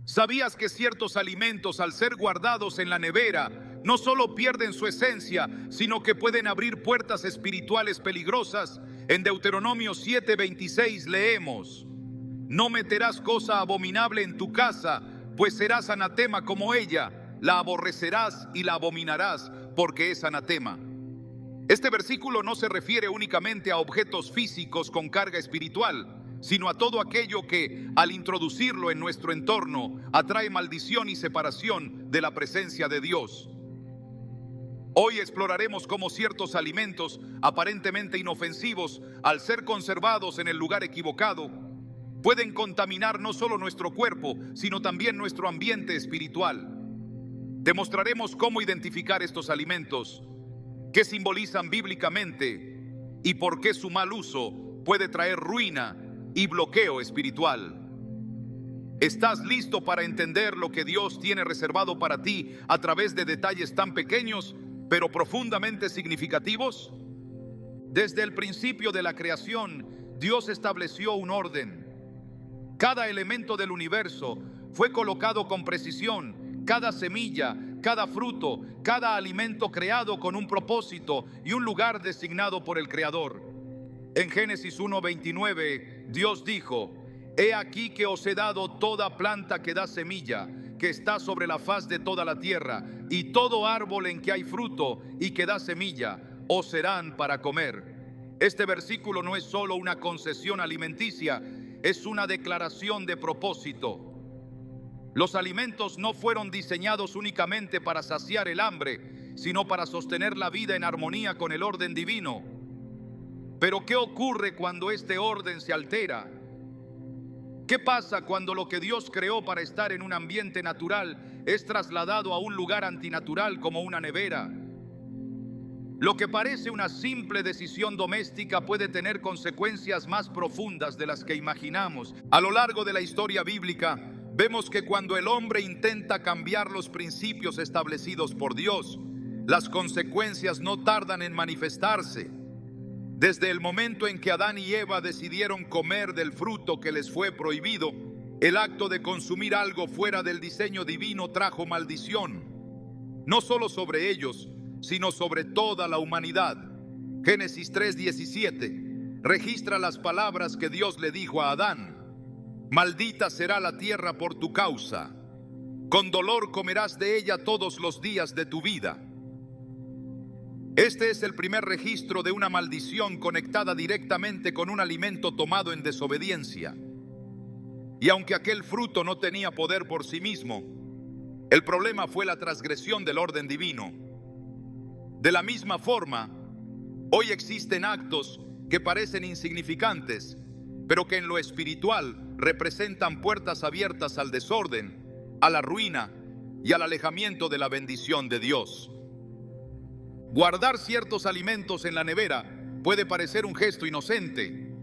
¿Sabías que ciertos alimentos, al ser guardados en la nevera, no solo pierden su esencia, sino que pueden abrir puertas espirituales peligrosas? En Deuteronomio 7:26 leemos: no meterás cosa abominable en tu casa, pues serás anatema como ella, la aborrecerás y la abominarás, porque es anatema. Este versículo no se refiere únicamente a objetos físicos con carga espiritual, sino a todo aquello que, al introducirlo en nuestro entorno, atrae maldición y separación de la presencia de Dios. Hoy exploraremos cómo ciertos alimentos, aparentemente inofensivos, al ser conservados en el lugar equivocado, pueden contaminar no solo nuestro cuerpo, sino también nuestro ambiente espiritual. Te mostraremos cómo identificar estos alimentos, qué simbolizan bíblicamente y por qué su mal uso puede traer ruina y bloqueo espiritual. ¿Estás listo para entender lo que Dios tiene reservado para ti a través de detalles tan pequeños, pero profundamente significativos? Desde el principio de la creación, Dios estableció un orden. Cada elemento del universo fue colocado con precisión. Cada semilla, cada fruto, cada alimento creado con un propósito y un lugar designado por el Creador. En Génesis 1:29, Dios dijo: he aquí que os he dado toda planta que da semilla, que está sobre la faz de toda la tierra, y todo árbol en que hay fruto y que da semilla, os serán para comer. Este versículo no es solo una concesión alimenticia, es una declaración de propósito. Los alimentos no fueron diseñados únicamente para saciar el hambre, sino para sostener la vida en armonía con el orden divino. Pero ¿qué ocurre cuando este orden se altera? ¿Qué pasa cuando lo que Dios creó para estar en un ambiente natural es trasladado a un lugar antinatural como una nevera? Lo que parece una simple decisión doméstica puede tener consecuencias más profundas de las que imaginamos. A lo largo de la historia bíblica, vemos que cuando el hombre intenta cambiar los principios establecidos por Dios, las consecuencias no tardan en manifestarse. Desde el momento en que Adán y Eva decidieron comer del fruto que les fue prohibido, el acto de consumir algo fuera del diseño divino trajo maldición, no solo sobre ellos, sino sobre toda la humanidad. Génesis 3:17 registra las palabras que Dios le dijo a Adán: maldita será la tierra por tu causa, con dolor comerás de ella todos los días de tu vida. Este es el primer registro de una maldición conectada directamente con un alimento tomado en desobediencia. Y aunque aquel fruto no tenía poder por sí mismo, el problema fue la transgresión del orden divino. De la misma forma, hoy existen actos que parecen insignificantes, pero que en lo espiritual representan puertas abiertas al desorden, a la ruina y al alejamiento de la bendición de Dios. Guardar ciertos alimentos en la nevera puede parecer un gesto inocente,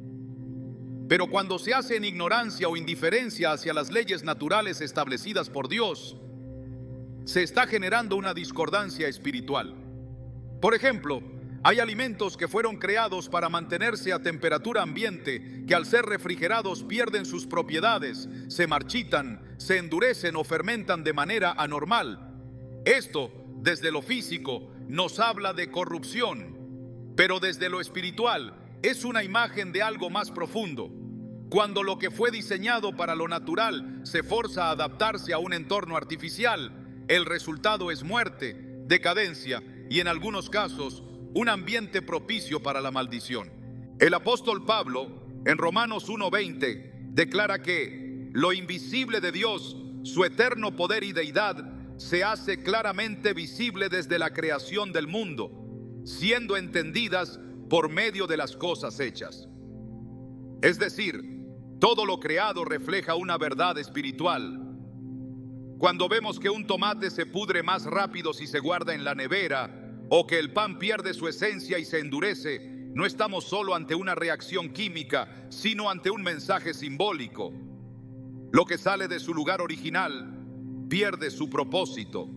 pero cuando se hace en ignorancia o indiferencia hacia las leyes naturales establecidas por Dios, se está generando una discordancia espiritual. Por ejemplo, hay alimentos que fueron creados para mantenerse a temperatura ambiente, que al ser refrigerados pierden sus propiedades, se marchitan, se endurecen o fermentan de manera anormal. Esto, desde lo físico, nos habla de corrupción, pero desde lo espiritual es una imagen de algo más profundo. Cuando lo que fue diseñado para lo natural se forza a adaptarse a un entorno artificial, el resultado es muerte, decadencia y en algunos casos un ambiente propicio para la maldición. El apóstol Pablo, en Romanos 1:20, declara que lo invisible de Dios, su eterno poder y deidad, se hace claramente visible desde la creación del mundo, siendo entendidas por medio de las cosas hechas. Es decir, todo lo creado refleja una verdad espiritual. Cuando vemos que un tomate se pudre más rápido si se guarda en la nevera, o que el pan pierde su esencia y se endurece, no estamos solo ante una reacción química, sino ante un mensaje simbólico. Lo que sale de su lugar original pierde su propósito.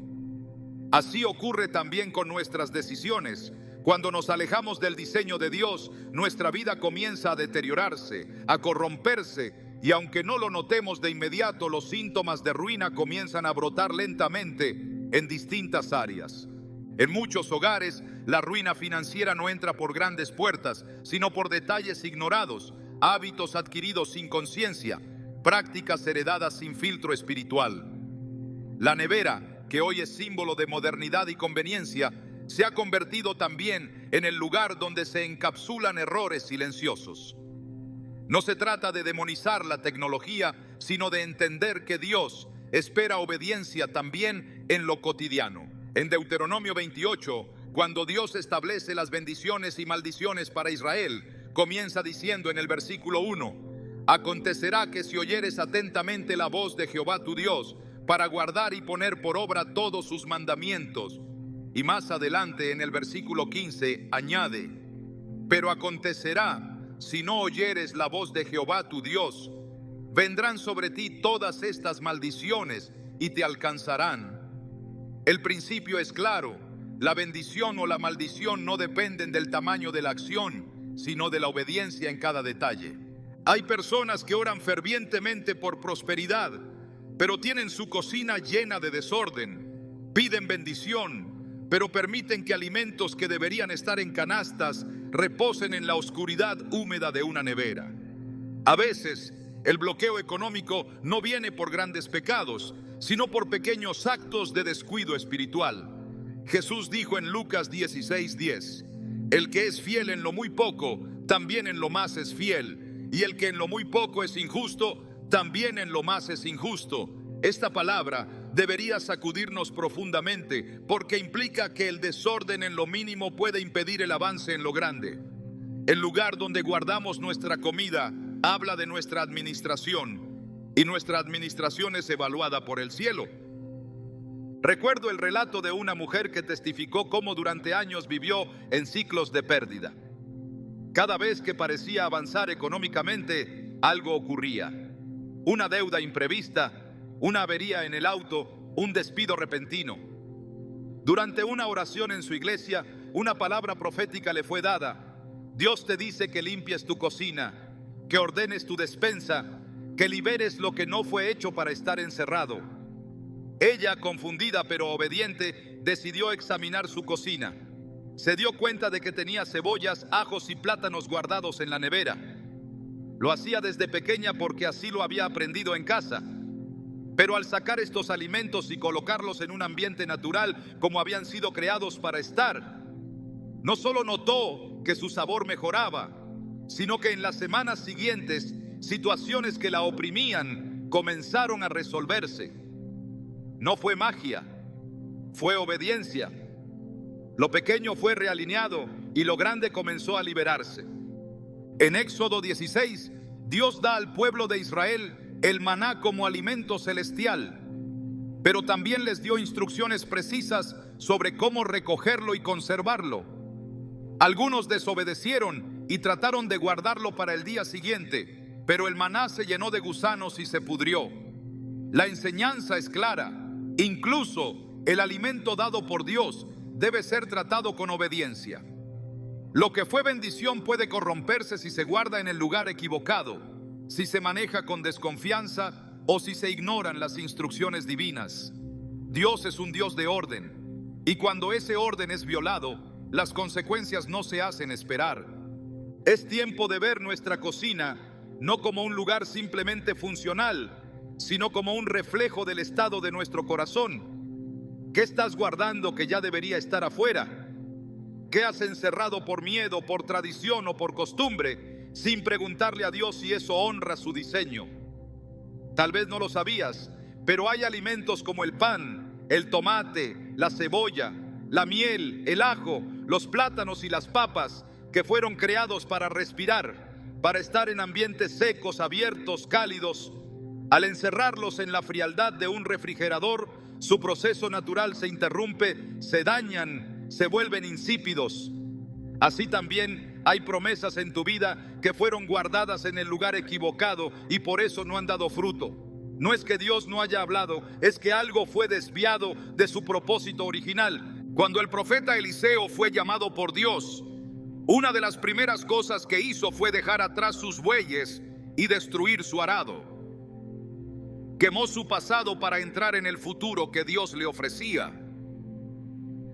Así ocurre también con nuestras decisiones. Cuando nos alejamos del diseño de Dios, nuestra vida comienza a deteriorarse, a corromperse y aunque no lo notemos de inmediato, los síntomas de ruina comienzan a brotar lentamente en distintas áreas. En muchos hogares, la ruina financiera no entra por grandes puertas, sino por detalles ignorados, hábitos adquiridos sin conciencia, prácticas heredadas sin filtro espiritual. La nevera, que hoy es símbolo de modernidad y conveniencia, se ha convertido también en el lugar donde se encapsulan errores silenciosos. No se trata de demonizar la tecnología, sino de entender que Dios espera obediencia también en lo cotidiano. En Deuteronomio 28, cuando Dios establece las bendiciones y maldiciones para Israel, comienza diciendo en el versículo 1: acontecerá que si oyeres atentamente la voz de Jehová tu Dios, para guardar y poner por obra todos sus mandamientos. Y más adelante en el versículo 15 añade: pero acontecerá, si no oyeres la voz de Jehová tu Dios, vendrán sobre ti todas estas maldiciones y te alcanzarán. El principio es claro: la bendición o la maldición no dependen del tamaño de la acción, sino de la obediencia en cada detalle. Hay personas que oran fervientemente por prosperidad, pero tienen su cocina llena de desorden. Piden bendición, pero permiten que alimentos que deberían estar en canastas reposen en la oscuridad húmeda de una nevera. A veces, el bloqueo económico no viene por grandes pecados, sino por pequeños actos de descuido espiritual. Jesús dijo en Lucas 16:10: el que es fiel en lo muy poco, también en lo más es fiel, y el que en lo muy poco es injusto, también en lo más es injusto. Esta palabra debería sacudirnos profundamente, porque implica que el desorden en lo mínimo puede impedir el avance en lo grande. El lugar donde guardamos nuestra comida habla de nuestra administración, y nuestra administración es evaluada por el cielo. Recuerdo el relato de una mujer que testificó cómo durante años vivió en ciclos de pérdida. Cada vez que parecía avanzar económicamente, algo ocurría: una deuda imprevista, una avería en el auto, un despido repentino. Durante una oración en su iglesia, una palabra profética le fue dada: Dios te dice que limpies tu cocina, que ordenes tu despensa, que liberes lo que no fue hecho para estar encerrado. Ella, confundida pero obediente, decidió examinar su cocina. Se dio cuenta de que tenía cebollas, ajos y plátanos guardados en la nevera. Lo hacía desde pequeña porque así lo había aprendido en casa. Pero al sacar estos alimentos y colocarlos en un ambiente natural como habían sido creados para estar, no solo notó que su sabor mejoraba, sino que en las semanas siguientes, situaciones que la oprimían comenzaron a resolverse. No fue magia, fue obediencia. Lo pequeño fue realineado y lo grande comenzó a liberarse. En Éxodo 16, Dios da al pueblo de Israel el maná como alimento celestial, pero también les dio instrucciones precisas sobre cómo recogerlo y conservarlo. Algunos desobedecieron y trataron de guardarlo para el día siguiente, pero el maná se llenó de gusanos y se pudrió. La enseñanza es clara: incluso el alimento dado por Dios debe ser tratado con obediencia. Lo que fue bendición puede corromperse si se guarda en el lugar equivocado, si se maneja con desconfianza o si se ignoran las instrucciones divinas. Dios es un Dios de orden, y cuando ese orden es violado, las consecuencias no se hacen esperar. Es tiempo de ver nuestra cocina no como un lugar simplemente funcional, sino como un reflejo del estado de nuestro corazón. ¿Qué estás guardando que ya debería estar afuera? ¿Qué has encerrado por miedo, por tradición o por costumbre, sin preguntarle a Dios si eso honra su diseño? Tal vez no lo sabías, pero hay alimentos como el pan, el tomate, la cebolla, la miel, el ajo, los plátanos y las papas que fueron creados para respirar, para estar en ambientes secos, abiertos, cálidos. Al encerrarlos en la frialdad de un refrigerador, su proceso natural se interrumpe, se dañan, se vuelven insípidos. Así también hay promesas en tu vida que fueron guardadas en el lugar equivocado y por eso no han dado fruto. No es que Dios no haya hablado, es que algo fue desviado de su propósito original. Cuando el profeta Eliseo fue llamado por Dios, una de las primeras cosas que hizo fue dejar atrás sus bueyes y destruir su arado. Quemó su pasado para entrar en el futuro que Dios le ofrecía.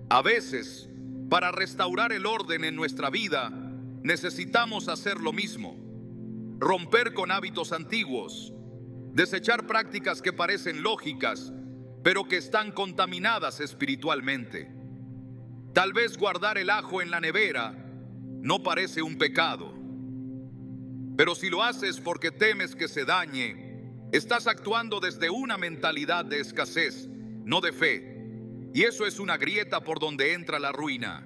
A veces, para restaurar el orden en nuestra vida, necesitamos hacer lo mismo: romper con hábitos antiguos, desechar prácticas que parecen lógicas, pero que están contaminadas espiritualmente. Tal vez guardar el ajo en la nevera no parece un pecado, pero si lo haces porque temes que se dañe, estás actuando desde una mentalidad de escasez, no de fe. Y eso es una grieta por donde entra la ruina.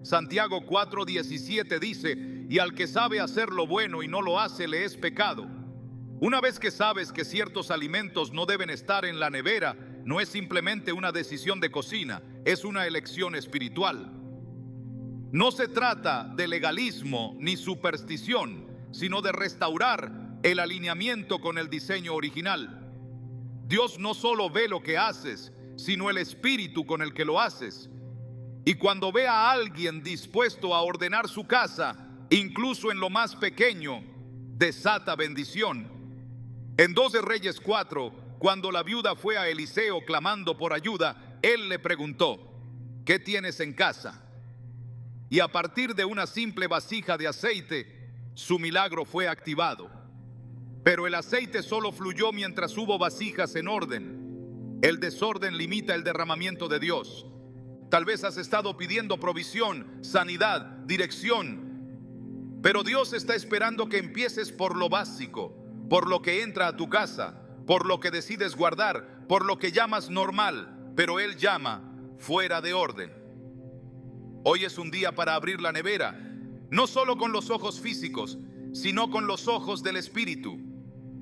Santiago 4:17 dice: y al que sabe hacer lo bueno y no lo hace, le es pecado. Una vez que sabes que ciertos alimentos no deben estar en la nevera, no es simplemente una decisión de cocina, es una elección espiritual. No se trata de legalismo ni superstición, sino de restaurar el alineamiento con el diseño original. Dios no solo ve lo que haces, sino el espíritu con el que lo haces. Y cuando ve a alguien dispuesto a ordenar su casa, incluso en lo más pequeño, desata bendición. En 2 de Reyes 4, cuando la viuda fue a Eliseo clamando por ayuda, él le preguntó: ¿qué tienes en casa? Y a partir de una simple vasija de aceite, su milagro fue activado. Pero el aceite solo fluyó mientras hubo vasijas en orden. El desorden limita el derramamiento de Dios. Tal vez has estado pidiendo provisión, sanidad, dirección, pero Dios está esperando que empieces por lo básico, por lo que entra a tu casa, por lo que decides guardar, por lo que llamas normal, pero Él llama fuera de orden. Hoy es un día para abrir la nevera, no solo con los ojos físicos, sino con los ojos del Espíritu.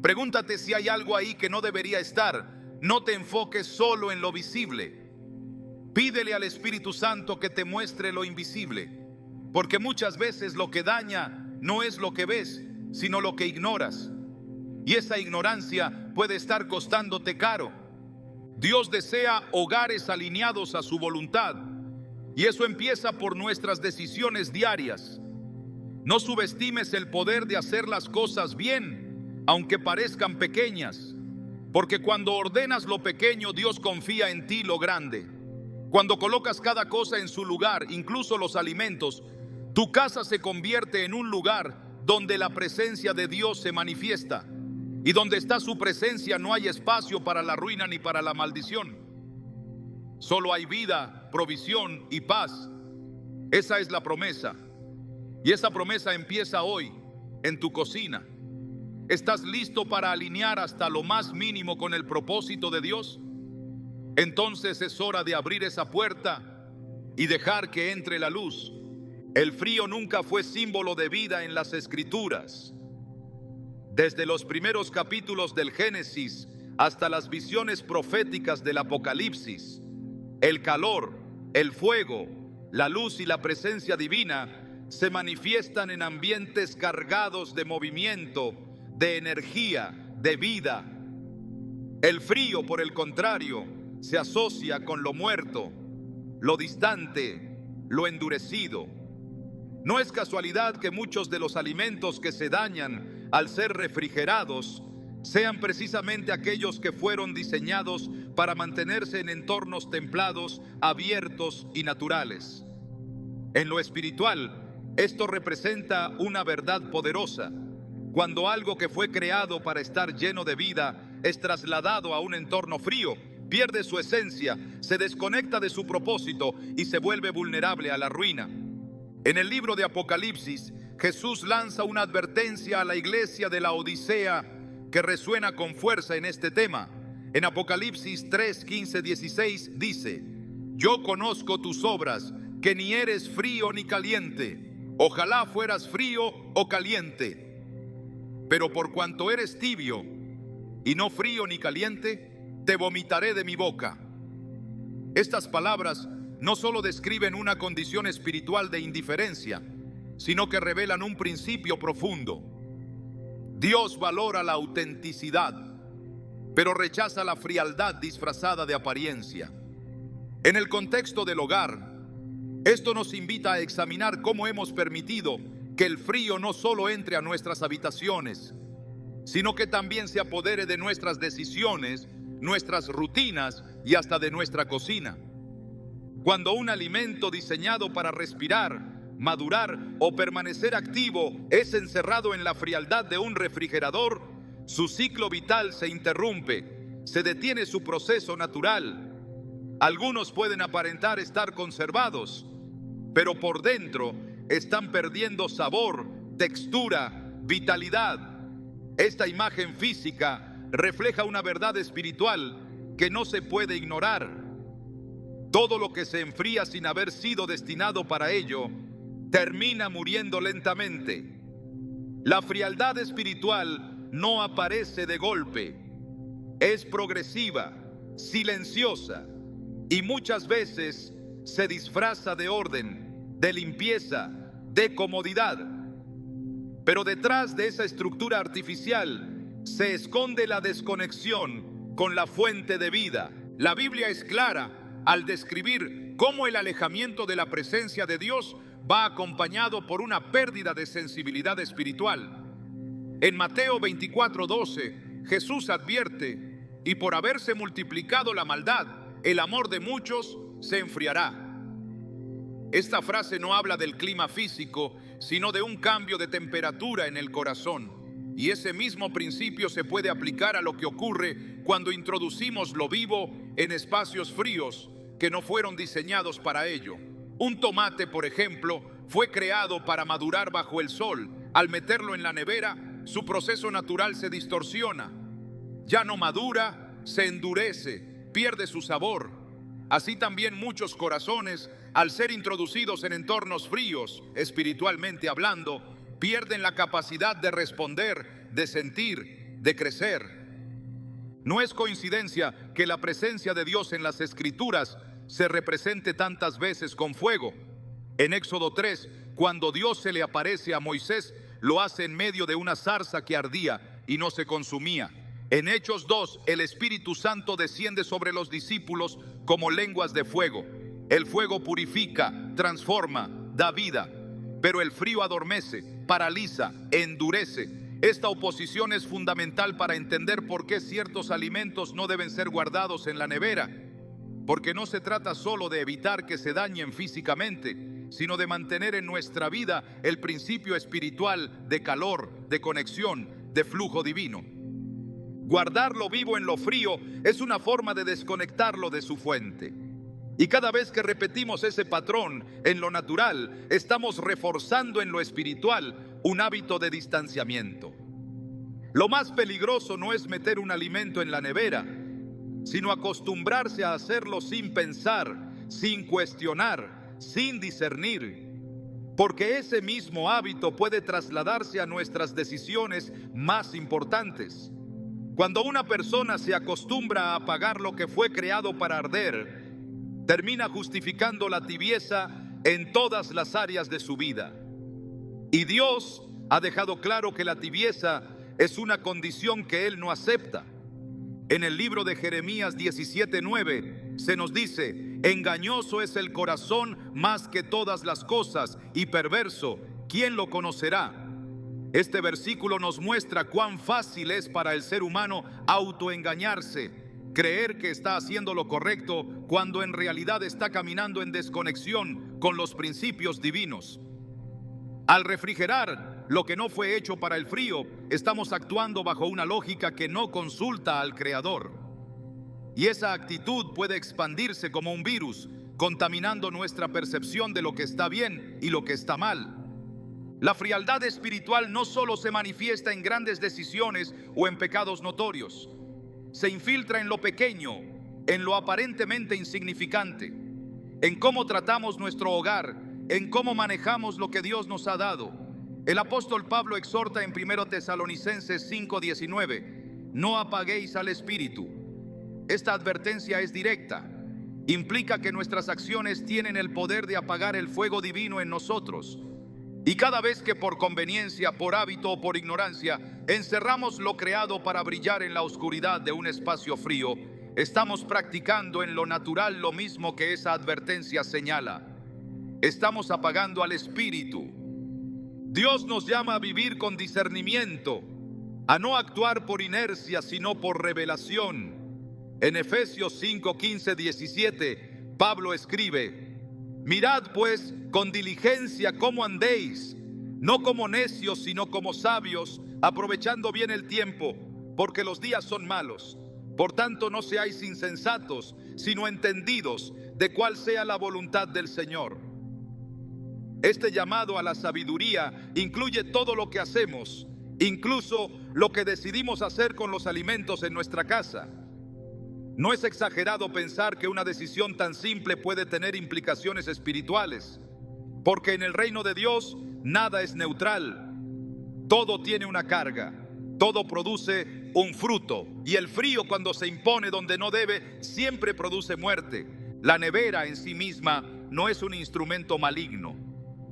Pregúntate si hay algo ahí que no debería estar. No te enfoques solo en lo visible. Pídele al Espíritu Santo que te muestre lo invisible, porque muchas veces lo que daña no es lo que ves, sino lo que ignoras. Y esa ignorancia puede estar costándote caro. Dios desea hogares alineados a su voluntad, y eso empieza por nuestras decisiones diarias. No subestimes el poder de hacer las cosas bien, aunque parezcan pequeñas. Porque cuando ordenas lo pequeño, Dios confía en ti lo grande. Cuando colocas cada cosa en su lugar, incluso los alimentos, tu casa se convierte en un lugar donde la presencia de Dios se manifiesta. Y donde está su presencia no hay espacio para la ruina ni para la maldición. Solo hay vida, provisión y paz. Esa es la promesa. Y esa promesa empieza hoy en tu cocina. ¿Estás listo para alinear hasta lo más mínimo con el propósito de Dios? Entonces es hora de abrir esa puerta y dejar que entre la luz. El frío nunca fue símbolo de vida en las Escrituras. Desde los primeros capítulos del Génesis hasta las visiones proféticas del Apocalipsis, el calor, el fuego, la luz y la presencia divina se manifiestan en ambientes cargados de movimiento, de energía, de vida. El frío, por el contrario, se asocia con lo muerto, lo distante, lo endurecido. No es casualidad que muchos de los alimentos que se dañan al ser refrigerados sean precisamente aquellos que fueron diseñados para mantenerse en entornos templados, abiertos y naturales. En lo espiritual, esto representa una verdad poderosa. Cuando algo que fue creado para estar lleno de vida es trasladado a un entorno frío, pierde su esencia, se desconecta de su propósito y se vuelve vulnerable a la ruina. En el libro de Apocalipsis, Jesús lanza una advertencia a la iglesia de la Odisea que resuena con fuerza en este tema. En Apocalipsis 3, 15, 16 dice: yo conozco tus obras, que ni eres frío ni caliente. Ojalá fueras frío o caliente. Pero por cuanto eres tibio y no frío ni caliente, te vomitaré de mi boca. Estas palabras no solo describen una condición espiritual de indiferencia, sino que revelan un principio profundo. Dios valora la autenticidad, pero rechaza la frialdad disfrazada de apariencia. En el contexto del hogar, esto nos invita a examinar cómo hemos permitido que el frío no solo entre a nuestras habitaciones, sino que también se apodere de nuestras decisiones, nuestras rutinas y hasta de nuestra cocina. Cuando un alimento diseñado para respirar, madurar o permanecer activo es encerrado en la frialdad de un refrigerador, su ciclo vital se interrumpe, se detiene su proceso natural. Algunos pueden aparentar estar conservados, pero por dentro están perdiendo sabor, textura, vitalidad. Esta imagen física refleja una verdad espiritual que no se puede ignorar. Todo lo que se enfría sin haber sido destinado para ello, termina muriendo lentamente. La frialdad espiritual no aparece de golpe, es progresiva, silenciosa y muchas veces se disfraza de orden, de limpieza, de comodidad. Pero detrás de esa estructura artificial se esconde la desconexión con la fuente de vida. La Biblia es clara al describir cómo el alejamiento de la presencia de Dios va acompañado por una pérdida de sensibilidad espiritual. En Mateo 24:12, Jesús advierte: y por haberse multiplicado la maldad, el amor de muchos se enfriará. Esta frase no habla del clima físico, sino de un cambio de temperatura en el corazón. Y ese mismo principio se puede aplicar a lo que ocurre cuando introducimos lo vivo en espacios fríos que no fueron diseñados para ello. Un tomate, por ejemplo, fue creado para madurar bajo el sol. Al meterlo en la nevera, su proceso natural se distorsiona. Ya no madura, se endurece, pierde su sabor. Así también muchos corazones, al ser introducidos en entornos fríos, espiritualmente hablando, pierden la capacidad de responder, de sentir, de crecer. No es coincidencia que la presencia de Dios en las Escrituras se represente tantas veces con fuego. En Éxodo 3, cuando Dios se le aparece a Moisés, lo hace en medio de una zarza que ardía y no se consumía. En Hechos 2, el Espíritu Santo desciende sobre los discípulos como lenguas de fuego. El fuego purifica, transforma, da vida, pero el frío adormece, paraliza, endurece. Esta oposición es fundamental para entender por qué ciertos alimentos no deben ser guardados en la nevera, porque no se trata solo de evitar que se dañen físicamente, sino de mantener en nuestra vida el principio espiritual de calor, de conexión, de flujo divino. Guardar lo vivo en lo frío es una forma de desconectarlo de su fuente. Y cada vez que repetimos ese patrón en lo natural, estamos reforzando en lo espiritual un hábito de distanciamiento. Lo más peligroso no es meter un alimento en la nevera, sino acostumbrarse a hacerlo sin pensar, sin cuestionar, sin discernir. Porque ese mismo hábito puede trasladarse a nuestras decisiones más importantes. Cuando una persona se acostumbra a apagar lo que fue creado para arder, termina justificando la tibieza en todas las áreas de su vida. Y Dios ha dejado claro que la tibieza es una condición que Él no acepta. En el libro de Jeremías 17:9 se nos dice: engañoso es el corazón más que todas las cosas y perverso, ¿quién lo conocerá? Este versículo nos muestra cuán fácil es para el ser humano autoengañarse, creer que está haciendo lo correcto cuando en realidad está caminando en desconexión con los principios divinos. Al refrigerar lo que no fue hecho para el frío, estamos actuando bajo una lógica que no consulta al Creador. Y esa actitud puede expandirse como un virus, contaminando nuestra percepción de lo que está bien y lo que está mal. La frialdad espiritual no solo se manifiesta en grandes decisiones o en pecados notorios. Se infiltra en lo pequeño, en lo aparentemente insignificante, en cómo tratamos nuestro hogar, en cómo manejamos lo que Dios nos ha dado. El apóstol Pablo exhorta en 1 Tesalonicenses 5:19: no apaguéis al espíritu. Esta advertencia es directa. Implica que nuestras acciones tienen el poder de apagar el fuego divino en nosotros. Y cada vez que por conveniencia, por hábito o por ignorancia encerramos lo creado para brillar en la oscuridad de un espacio frío, estamos practicando en lo natural lo mismo que esa advertencia señala. Estamos apagando al espíritu. Dios nos llama a vivir con discernimiento, a no actuar por inercia, sino por revelación. En Efesios 5, 15, 17, Pablo escribe: mirad pues con diligencia cómo andéis, no como necios, sino como sabios, aprovechando bien el tiempo, porque los días son malos. Por tanto, no seáis insensatos, sino entendidos de cuál sea la voluntad del Señor. Este llamado a la sabiduría incluye todo lo que hacemos, incluso lo que decidimos hacer con los alimentos en nuestra casa. No es exagerado pensar que una decisión tan simple puede tener implicaciones espirituales, porque en el reino de Dios nada es neutral. Todo tiene una carga, todo produce un fruto, y el frío, cuando se impone donde no debe, siempre produce muerte. La nevera en sí misma no es un instrumento maligno,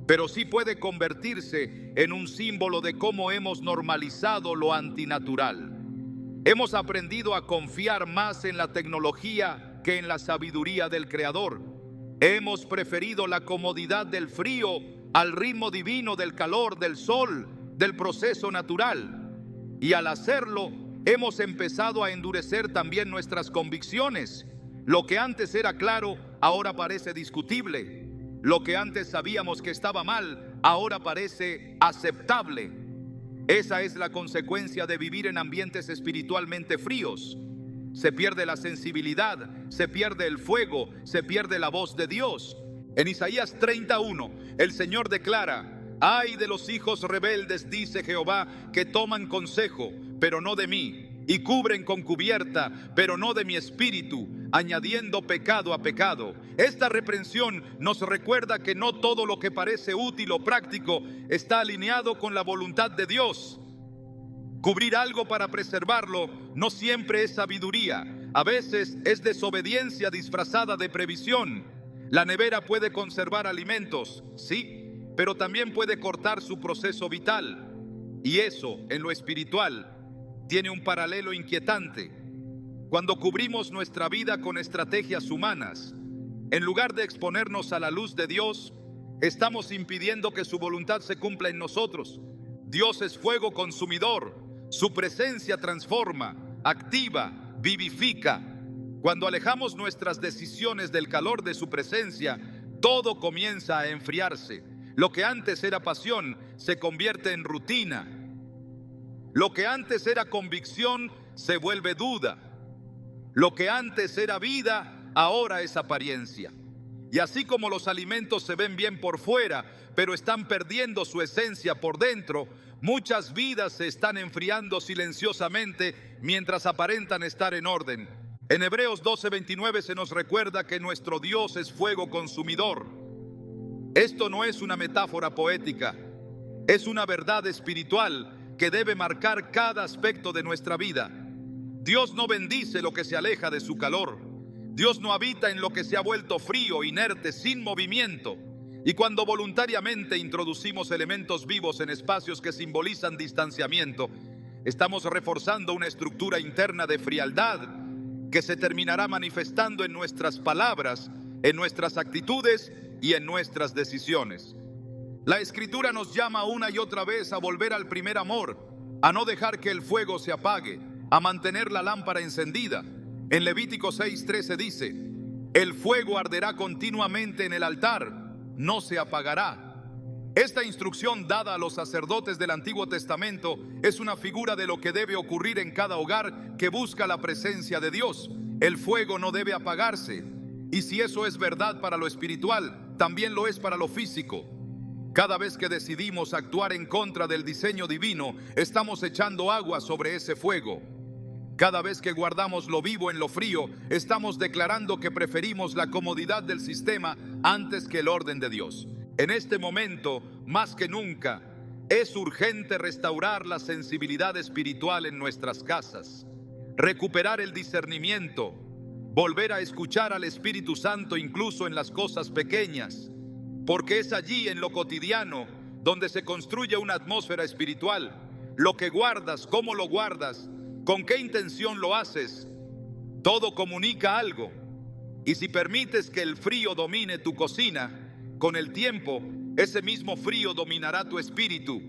pero sí puede convertirse en un símbolo de cómo hemos normalizado lo antinatural. Hemos aprendido a confiar más en la tecnología que en la sabiduría del Creador. Hemos preferido la comodidad del frío al ritmo divino del calor, del sol, del proceso natural. Y al hacerlo, hemos empezado a endurecer también nuestras convicciones. Lo que antes era claro, ahora parece discutible. Lo que antes sabíamos que estaba mal, ahora parece aceptable. Esa es la consecuencia de vivir en ambientes espiritualmente fríos. Se pierde la sensibilidad, se pierde el fuego, se pierde la voz de Dios. En Isaías 31, el Señor declara: ay de los hijos rebeldes, dice Jehová, que toman consejo, pero no de mí, y cubren con cubierta, pero no de mi espíritu, añadiendo pecado a pecado. Esta reprensión nos recuerda que no todo lo que parece útil o práctico está alineado con la voluntad de Dios. Cubrir algo para preservarlo no siempre es sabiduría, a veces es desobediencia disfrazada de previsión. La nevera puede conservar alimentos, sí, pero también puede cortar su proceso vital. Y eso, en lo espiritual, tiene un paralelo inquietante. Cuando cubrimos nuestra vida con estrategias humanas, en lugar de exponernos a la luz de Dios, estamos impidiendo que su voluntad se cumpla en nosotros. Dios es fuego consumidor. Su presencia transforma, activa, vivifica. Cuando alejamos nuestras decisiones del calor de su presencia, todo comienza a enfriarse. Lo que antes era pasión se convierte en rutina. Lo que antes era convicción se vuelve duda. Lo que antes era vida, ahora es apariencia. Y así como los alimentos se ven bien por fuera, pero están perdiendo su esencia por dentro, muchas vidas se están enfriando silenciosamente mientras aparentan estar en orden. En Hebreos 12:29 se nos recuerda que nuestro Dios es fuego consumidor. Esto no es una metáfora poética, es una verdad espiritual que debe marcar cada aspecto de nuestra vida. Dios no bendice lo que se aleja de su calor. Dios no habita en lo que se ha vuelto frío, inerte, sin movimiento. Y cuando voluntariamente introducimos elementos vivos en espacios que simbolizan distanciamiento, estamos reforzando una estructura interna de frialdad que se terminará manifestando en nuestras palabras, en nuestras actitudes y en nuestras decisiones. La Escritura nos llama una y otra vez a volver al primer amor, a no dejar que el fuego se apague, a mantener la lámpara encendida. En Levítico 6:13 dice: el fuego arderá continuamente en el altar, no se apagará. Esta instrucción dada a los sacerdotes del Antiguo Testamento es una figura de lo que debe ocurrir en cada hogar que busca la presencia de Dios. El fuego no debe apagarse. Y si eso es verdad para lo espiritual, también lo es para lo físico. Cada vez que decidimos actuar en contra del diseño divino, estamos echando agua sobre ese fuego. Cada vez que guardamos lo vivo en lo frío, estamos declarando que preferimos la comodidad del sistema antes que el orden de Dios. En este momento, más que nunca, es urgente restaurar la sensibilidad espiritual en nuestras casas, recuperar el discernimiento, volver a escuchar al Espíritu Santo incluso en las cosas pequeñas, porque es allí, en lo cotidiano, donde se construye una atmósfera espiritual. Lo que guardas, cómo lo guardas, con qué intención lo haces, todo comunica algo. Y si permites que el frío domine tu cocina, con el tiempo ese mismo frío dominará tu espíritu.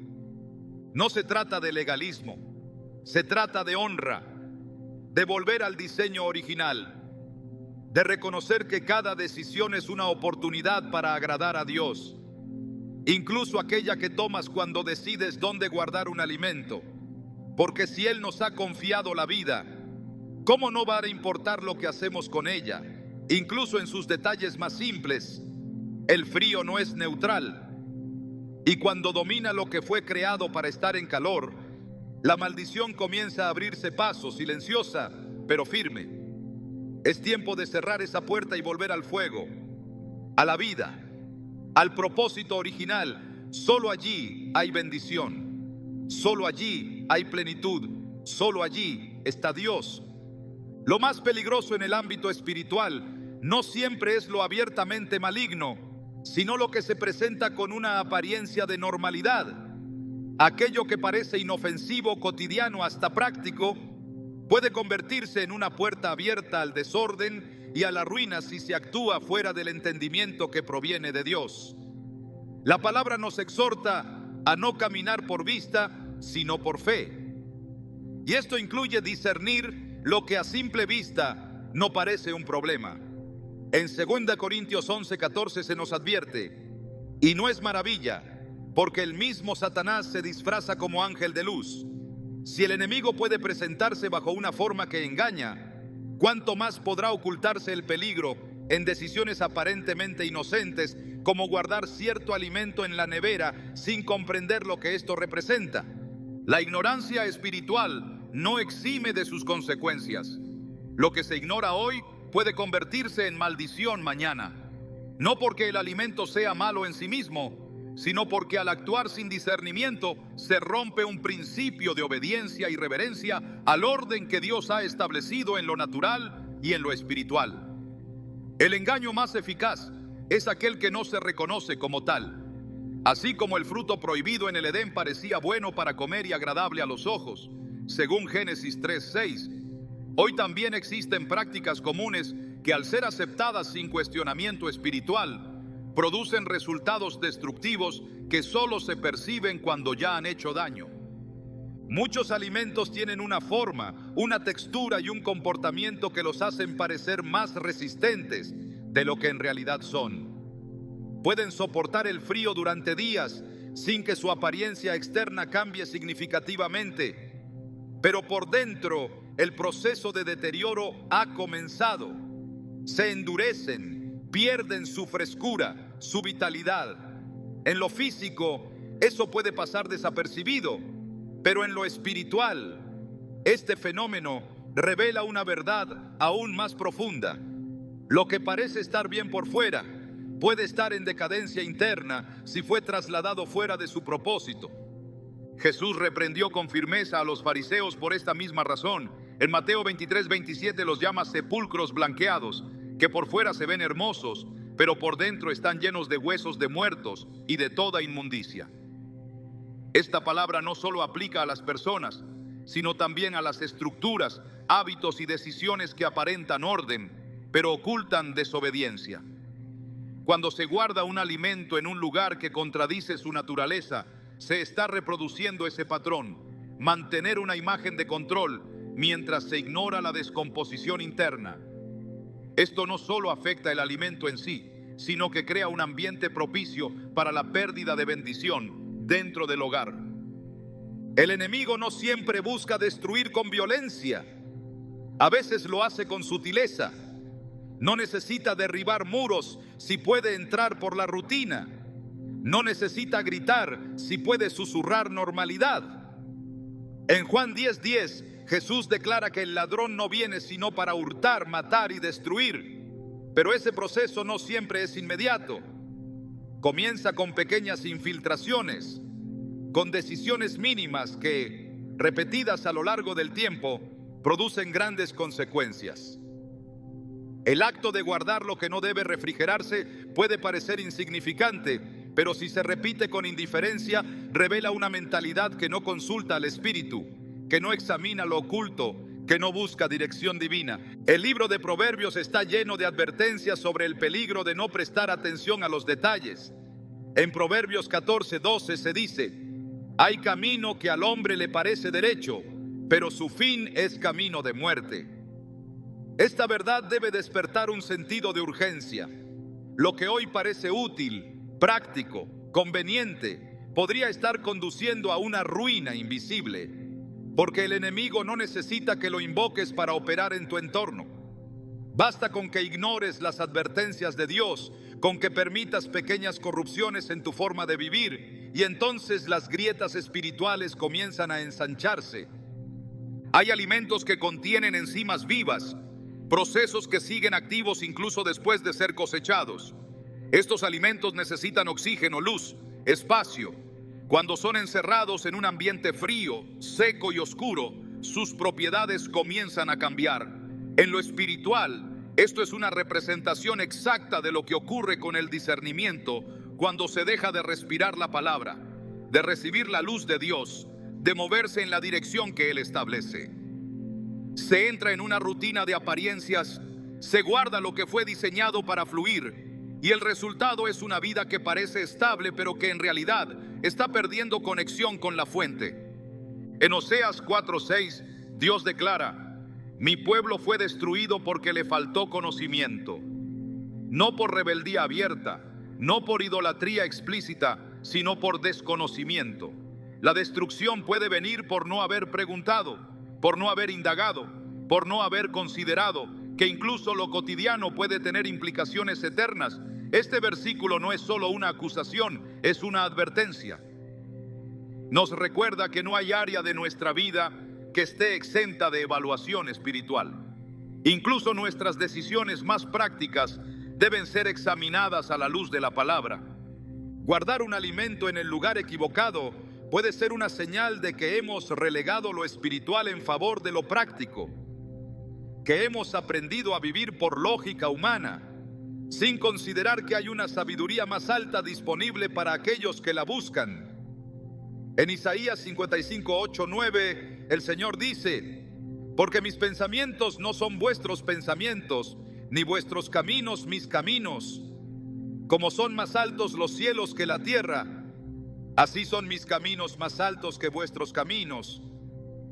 No se trata de legalismo, se trata de honra, de volver al diseño original, de reconocer que cada decisión es una oportunidad para agradar a Dios, incluso aquella que tomas cuando decides dónde guardar un alimento, porque si Él nos ha confiado la vida, ¿cómo no va a importar lo que hacemos con ella? Incluso en sus detalles más simples, el frío no es neutral, y cuando domina lo que fue creado para estar en calor, la maldición comienza a abrirse paso, silenciosa, pero firme. Es tiempo de cerrar esa puerta y volver al fuego, a la vida, al propósito original. Solo allí hay bendición, solo allí hay plenitud, solo allí está Dios. Lo más peligroso en el ámbito espiritual no siempre es lo abiertamente maligno, sino lo que se presenta con una apariencia de normalidad. Aquello que parece inofensivo, cotidiano, hasta práctico, puede convertirse en una puerta abierta al desorden y a la ruina si se actúa fuera del entendimiento que proviene de Dios. La palabra nos exhorta a no caminar por vista, sino por fe. Y esto incluye discernir lo que a simple vista no parece un problema. En 2 Corintios 11:14 se nos advierte: y no es maravilla, porque el mismo Satanás se disfraza como ángel de luz. Si el enemigo puede presentarse bajo una forma que engaña, ¿cuánto más podrá ocultarse el peligro en decisiones aparentemente inocentes, como guardar cierto alimento en la nevera sin comprender lo que esto representa? La ignorancia espiritual no exime de sus consecuencias. Lo que se ignora hoy puede convertirse en maldición mañana, no porque el alimento sea malo en sí mismo, sino porque al actuar sin discernimiento se rompe un principio de obediencia y reverencia al orden que Dios ha establecido en lo natural y en lo espiritual. El engaño más eficaz es aquel que no se reconoce como tal. Así como el fruto prohibido en el Edén parecía bueno para comer y agradable a los ojos, según Génesis 3:6, hoy también existen prácticas comunes que, al ser aceptadas sin cuestionamiento espiritual, producen resultados destructivos que solo se perciben cuando ya han hecho daño. Muchos alimentos tienen una forma, una textura y un comportamiento que los hacen parecer más resistentes de lo que en realidad son. Pueden soportar el frío durante días sin que su apariencia externa cambie significativamente, pero por dentro el proceso de deterioro ha comenzado. Se endurecen, pierden su frescura, su vitalidad. En lo físico, eso puede pasar desapercibido, pero en lo espiritual, este fenómeno revela una verdad aún más profunda. Lo que parece estar bien por fuera puede estar en decadencia interna si fue trasladado fuera de su propósito. Jesús reprendió con firmeza a los fariseos por esta misma razón. En Mateo 23:27 los llama sepulcros blanqueados, que por fuera se ven hermosos, pero por dentro están llenos de huesos de muertos y de toda inmundicia. Esta palabra no solo aplica a las personas, sino también a las estructuras, hábitos y decisiones que aparentan orden, pero ocultan desobediencia. Cuando se guarda un alimento en un lugar que contradice su naturaleza, se está reproduciendo ese patrón: mantener una imagen de control mientras se ignora la descomposición interna. Esto no solo afecta el alimento en sí, sino que crea un ambiente propicio para la pérdida de bendición dentro del hogar. El enemigo no siempre busca destruir con violencia. A veces lo hace con sutileza. No necesita derribar muros si puede entrar por la rutina. No necesita gritar si puede susurrar normalidad. En Juan 10:10, Jesús declara que el ladrón no viene sino para hurtar, matar y destruir. Pero ese proceso no siempre es inmediato. Comienza con pequeñas infiltraciones, con decisiones mínimas que, repetidas a lo largo del tiempo, producen grandes consecuencias. El acto de guardar lo que no debe refrigerarse puede parecer insignificante, pero si se repite con indiferencia, revela una mentalidad que no consulta al Espíritu, que no examina lo oculto, que no busca dirección divina. El libro de Proverbios está lleno de advertencias sobre el peligro de no prestar atención a los detalles. En Proverbios 14:12 se dice: hay camino que al hombre le parece derecho, pero su fin es camino de muerte. Esta verdad debe despertar un sentido de urgencia. Lo que hoy parece útil, práctico, conveniente, podría estar conduciendo a una ruina invisible, porque el enemigo no necesita que lo invoques para operar en tu entorno. Basta con que ignores las advertencias de Dios, con que permitas pequeñas corrupciones en tu forma de vivir, y entonces las grietas espirituales comienzan a ensancharse. Hay alimentos que contienen enzimas vivas, procesos que siguen activos incluso después de ser cosechados. Estos alimentos necesitan oxígeno, luz, espacio. Cuando son encerrados en un ambiente frío, seco y oscuro, sus propiedades comienzan a cambiar. En lo espiritual, esto es una representación exacta de lo que ocurre con el discernimiento cuando se deja de respirar la palabra, de recibir la luz de Dios, de moverse en la dirección que Él establece. Se entra en una rutina de apariencias, se guarda lo que fue diseñado para fluir, y el resultado es una vida que parece estable, pero que en realidad está perdiendo conexión con la fuente. En Oseas 4:6, Dios declara: mi pueblo fue destruido porque le faltó conocimiento. No por rebeldía abierta, no por idolatría explícita, sino por desconocimiento. La destrucción puede venir por no haber preguntado, por no haber indagado, por no haber considerado que incluso lo cotidiano puede tener implicaciones eternas. Este versículo no es solo una acusación, es una advertencia. Nos recuerda que no hay área de nuestra vida que esté exenta de evaluación espiritual. Incluso nuestras decisiones más prácticas deben ser examinadas a la luz de la palabra. Guardar un alimento en el lugar equivocado puede ser una señal de que hemos relegado lo espiritual en favor de lo práctico, que hemos aprendido a vivir por lógica humana, sin considerar que hay una sabiduría más alta disponible para aquellos que la buscan. En Isaías 55:8-9, el Señor dice: porque mis pensamientos no son vuestros pensamientos, ni vuestros caminos mis caminos. Como son más altos los cielos que la tierra, así son mis caminos más altos que vuestros caminos,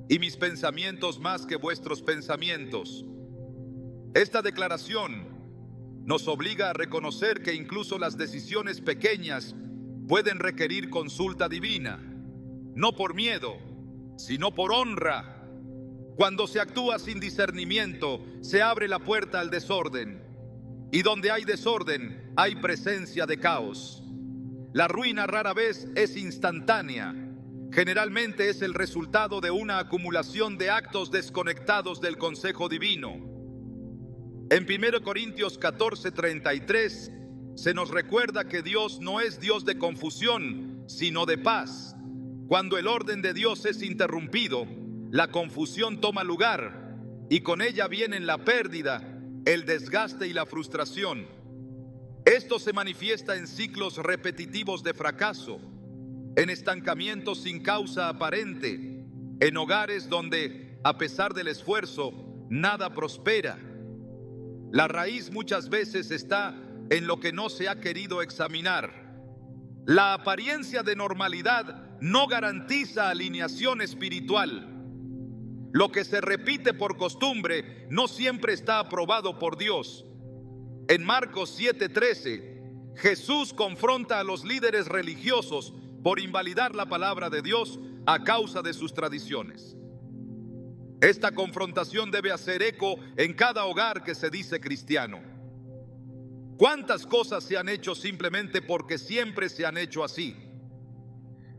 y mis pensamientos más que vuestros pensamientos. Esta declaración nos obliga a reconocer que incluso las decisiones pequeñas pueden requerir consulta divina, no por miedo, sino por honra. Cuando se actúa sin discernimiento, se abre la puerta al desorden, y donde hay desorden, hay presencia de caos. La ruina rara vez es instantánea. Generalmente es el resultado de una acumulación de actos desconectados del consejo divino. En 1 Corintios 14:33 se nos recuerda que Dios no es Dios de confusión, sino de paz. Cuando el orden de Dios es interrumpido, la confusión toma lugar, y con ella vienen la pérdida, el desgaste y la frustración. Esto se manifiesta en ciclos repetitivos de fracaso, en estancamientos sin causa aparente, en hogares donde, a pesar del esfuerzo, nada prospera. La raíz muchas veces está en lo que no se ha querido examinar. La apariencia de normalidad no garantiza alineación espiritual. Lo que se repite por costumbre no siempre está aprobado por Dios. En Marcos 7:13, Jesús confronta a los líderes religiosos por invalidar la palabra de Dios a causa de sus tradiciones. Esta confrontación debe hacer eco en cada hogar que se dice cristiano. ¿Cuántas cosas se han hecho simplemente porque siempre se han hecho así?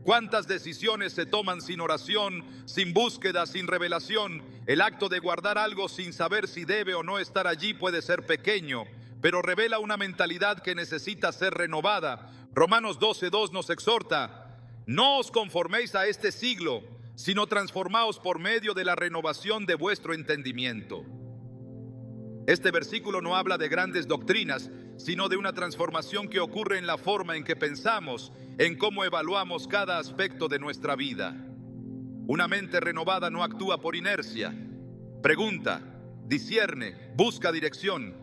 ¿Cuántas decisiones se toman sin oración, sin búsqueda, sin revelación? El acto de guardar algo sin saber si debe o no estar allí puede ser pequeño, pero revela una mentalidad que necesita ser renovada. Romanos 12:2 nos exhorta: no os conforméis a este siglo, sino transformaos por medio de la renovación de vuestro entendimiento. Este versículo no habla de grandes doctrinas, sino de una transformación que ocurre en la forma en que pensamos, en cómo evaluamos cada aspecto de nuestra vida. Una mente renovada no actúa por inercia. Pregunta, discierne, busca dirección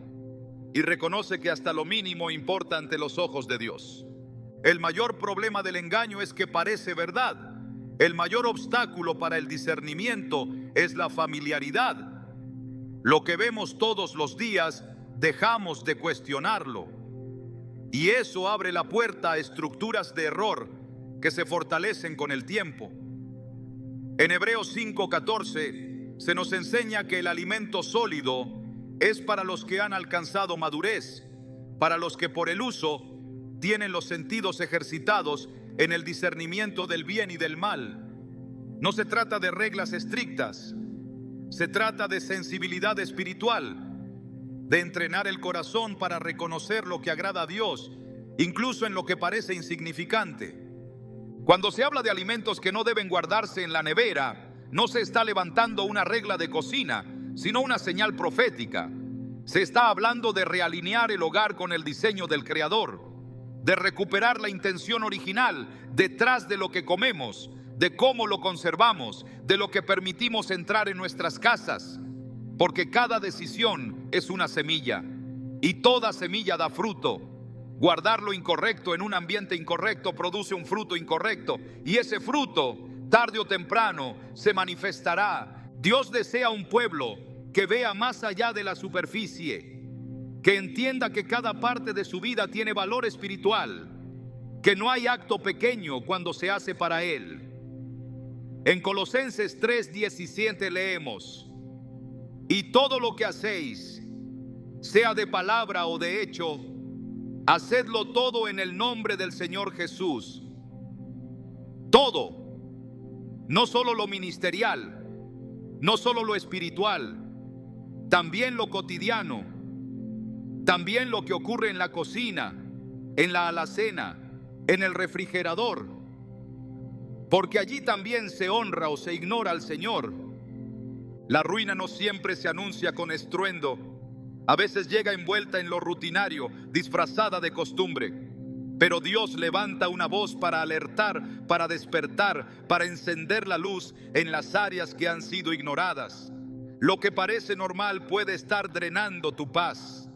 y reconoce que hasta lo mínimo importa ante los ojos de Dios. el mayor problema del engaño es que parece verdad. El mayor obstáculo para el discernimiento es la familiaridad. Lo que vemos todos los días, dejamos de cuestionarlo. Y eso abre la puerta a estructuras de error que se fortalecen con el tiempo. En Hebreos 5:14 se nos enseña que el alimento sólido es para los que han alcanzado madurez, para los que por el uso tienen los sentidos ejercitados en el discernimiento del bien y del mal. No se trata de reglas estrictas, se trata de sensibilidad espiritual, de entrenar el corazón para reconocer lo que agrada a Dios, incluso en lo que parece insignificante. Cuando se habla de alimentos que no deben guardarse en la nevera, no se está levantando una regla de cocina, sino una señal profética. Se está hablando de realinear el hogar con el diseño del Creador, de recuperar la intención original detrás de lo que comemos, de cómo lo conservamos, de lo que permitimos entrar en nuestras casas, porque cada decisión es una semilla y toda semilla da fruto. Guardar lo incorrecto en un ambiente incorrecto produce un fruto incorrecto, y ese fruto, tarde o temprano, se manifestará. Dios desea un pueblo que vea más allá de la superficie, que entienda que cada parte de su vida tiene valor espiritual, que no hay acto pequeño cuando se hace para Él. En Colosenses 3:17 leemos: y todo lo que hacéis, sea de palabra o de hecho, hacedlo todo en el nombre del Señor Jesús. Todo, no solo lo ministerial, no solo lo espiritual, también lo cotidiano, también lo que ocurre en la cocina, en la alacena, en el refrigerador, porque allí también se honra o se ignora al Señor. La ruina no siempre se anuncia con estruendo. A veces llega envuelta en lo rutinario, disfrazada de costumbre. Pero Dios levanta una voz para alertar, para despertar, para encender la luz en las áreas que han sido ignoradas. Lo que parece normal puede estar drenando tu paz.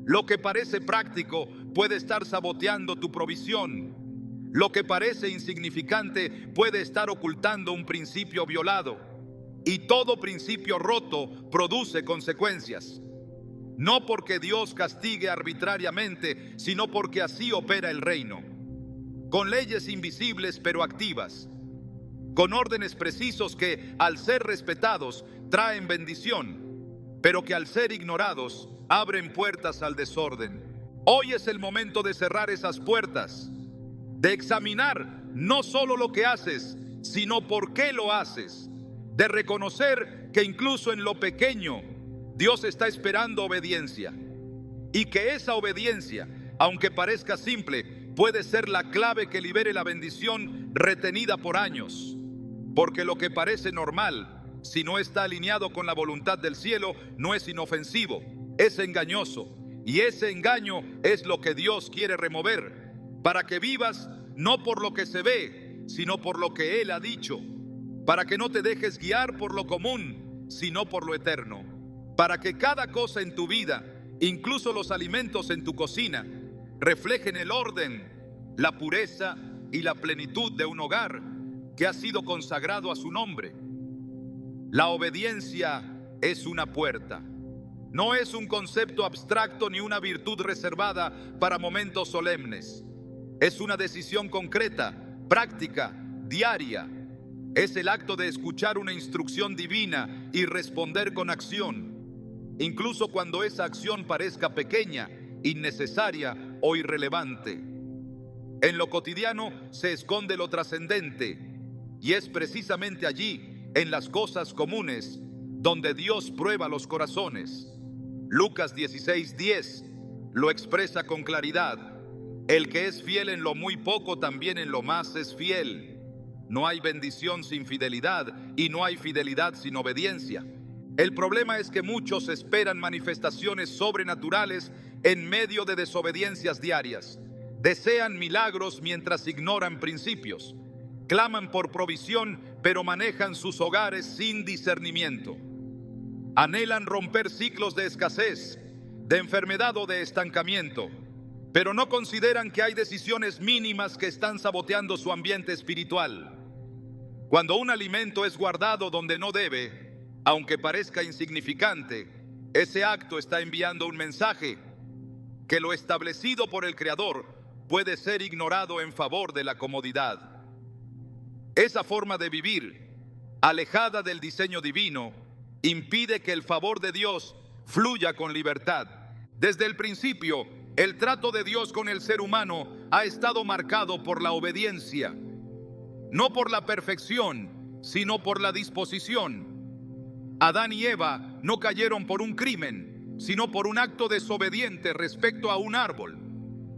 Lo que parece práctico puede estar saboteando tu provisión. Lo que parece insignificante puede estar ocultando un principio violado. Y todo principio roto produce consecuencias. No porque Dios castigue arbitrariamente, sino porque así opera el reino. Con leyes invisibles pero activas. Con órdenes precisos que, al ser respetados, traen bendición, pero que al ser ignorados, abren puertas al desorden. Hoy es el momento de cerrar esas puertas, de examinar no solo lo que haces, sino por qué lo haces, de reconocer que incluso en lo pequeño, Dios está esperando obediencia, y que esa obediencia, aunque parezca simple, puede ser la clave que libere la bendición retenida por años. Porque lo que parece normal, si no está alineado con la voluntad del cielo, no es inofensivo, es engañoso. Y ese engaño es lo que Dios quiere remover, para que vivas no por lo que se ve, sino por lo que Él ha dicho, para que no te dejes guiar por lo común, sino por lo eterno. Para que cada cosa en tu vida, incluso los alimentos en tu cocina, reflejen el orden, la pureza y la plenitud de un hogar que ha sido consagrado a su nombre. La obediencia es una puerta. No es un concepto abstracto ni una virtud reservada para momentos solemnes. Es una decisión concreta, práctica, diaria. Es el acto de escuchar una instrucción divina y responder con acción, incluso cuando esa acción parezca pequeña, innecesaria o irrelevante. En lo cotidiano se esconde lo trascendente, y es precisamente allí, en las cosas comunes, donde Dios prueba los corazones. Lucas 16:10 lo expresa con claridad: el que es fiel en lo muy poco, también en lo más es fiel. No hay bendición sin fidelidad, y no hay fidelidad sin obediencia. El problema es que muchos esperan manifestaciones sobrenaturales en medio de desobediencias diarias. Desean milagros mientras ignoran principios. Claman por provisión, pero manejan sus hogares sin discernimiento. Anhelan romper ciclos de escasez, de enfermedad o de estancamiento, pero no consideran que hay decisiones mínimas que están saboteando su ambiente espiritual. Cuando un alimento es guardado donde no debe, aunque parezca insignificante, ese acto está enviando un mensaje: que lo establecido por el Creador puede ser ignorado en favor de la comodidad. Esa forma de vivir, alejada del diseño divino, impide que el favor de Dios fluya con libertad. Desde el principio, el trato de Dios con el ser humano ha estado marcado por la obediencia, no por la perfección, sino por la disposición. Adán y Eva no cayeron por un crimen, sino por un acto desobediente respecto a un árbol.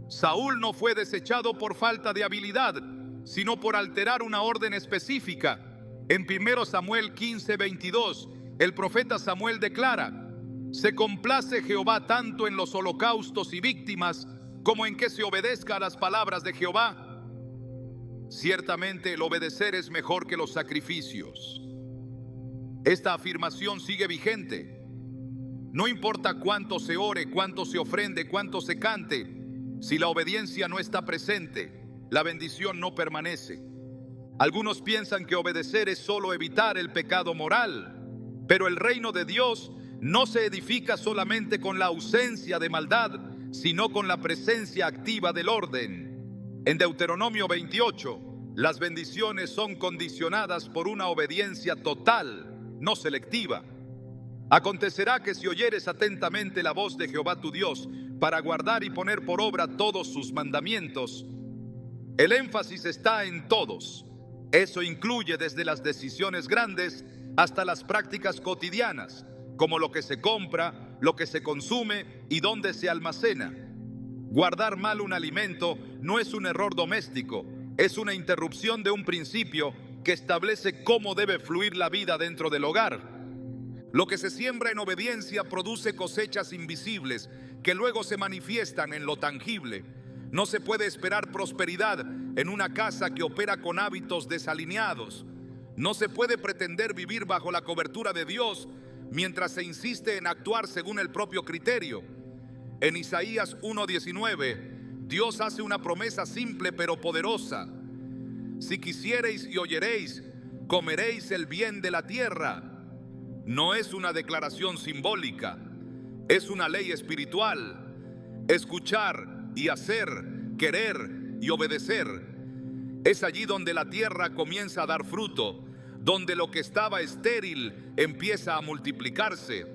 Saúl no fue desechado por falta de habilidad, sino por alterar una orden específica. En 1 Samuel 15:22, el profeta Samuel declara: se complace Jehová tanto en los holocaustos y víctimas como en que se obedezca a las palabras de Jehová. Ciertamente el obedecer es mejor que los sacrificios. Esta afirmación sigue vigente. No importa cuánto se ore, cuánto se ofrende, cuánto se cante, si la obediencia no está presente, la bendición no permanece. Algunos piensan que obedecer es solo evitar el pecado moral, pero el reino de Dios no se edifica solamente con la ausencia de maldad, sino con la presencia activa del orden. En Deuteronomio 28, las bendiciones son condicionadas por una obediencia total, no selectiva. Acontecerá que si oyeres atentamente la voz de Jehová tu Dios para guardar y poner por obra todos sus mandamientos. El énfasis está en todos. Eso incluye desde las decisiones grandes hasta las prácticas cotidianas, como lo que se compra, lo que se consume y dónde se almacena. Guardar mal un alimento no es un error doméstico, es una interrupción de un principio que establece cómo debe fluir la vida dentro del hogar. Lo que se siembra en obediencia produce cosechas invisibles que luego se manifiestan en lo tangible. No se puede esperar prosperidad en una casa que opera con hábitos desalineados. No se puede pretender vivir bajo la cobertura de Dios mientras se insiste en actuar según el propio criterio. En Isaías 1:19, Dios hace una promesa simple pero poderosa: si quisiereis y oyereis, comeréis el bien de la tierra. No es una declaración simbólica, es una ley espiritual. Escuchar y hacer, querer y obedecer. Es allí donde la tierra comienza a dar fruto, donde lo que estaba estéril empieza a multiplicarse.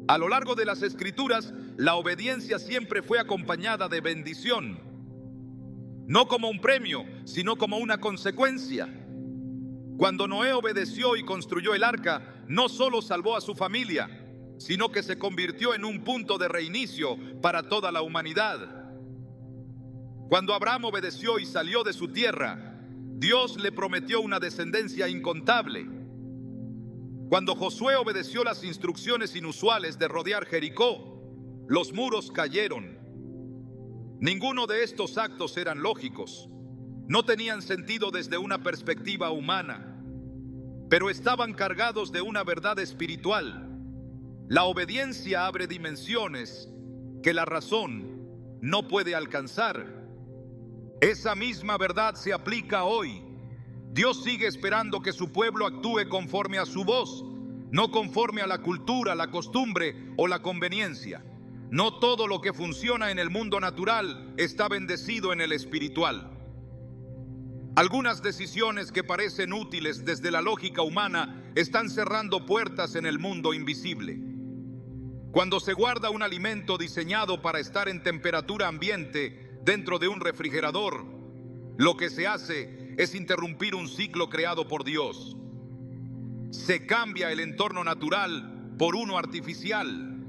A lo largo de las Escrituras, la obediencia siempre fue acompañada de bendición, no como un premio, sino como una consecuencia. Cuando Noé obedeció y construyó el arca, no solo salvó a su familia, sino que se convirtió en un punto de reinicio para toda la humanidad. Cuando Abraham obedeció y salió de su tierra, Dios le prometió una descendencia incontable. Cuando Josué obedeció las instrucciones inusuales de rodear Jericó, los muros cayeron. Ninguno de estos actos eran lógicos, no tenían sentido desde una perspectiva humana, pero estaban cargados de una verdad espiritual. La obediencia abre dimensiones que la razón no puede alcanzar. Esa misma verdad se aplica hoy. Dios sigue esperando que su pueblo actúe conforme a su voz, no conforme a la cultura, la costumbre o la conveniencia. No todo lo que funciona en el mundo natural está bendecido en el espiritual. Algunas decisiones que parecen útiles desde la lógica humana están cerrando puertas en el mundo invisible. Cuando se guarda un alimento diseñado para estar en temperatura ambiente dentro de un refrigerador, lo que se hace es interrumpir un ciclo creado por Dios. Se cambia el entorno natural por uno artificial.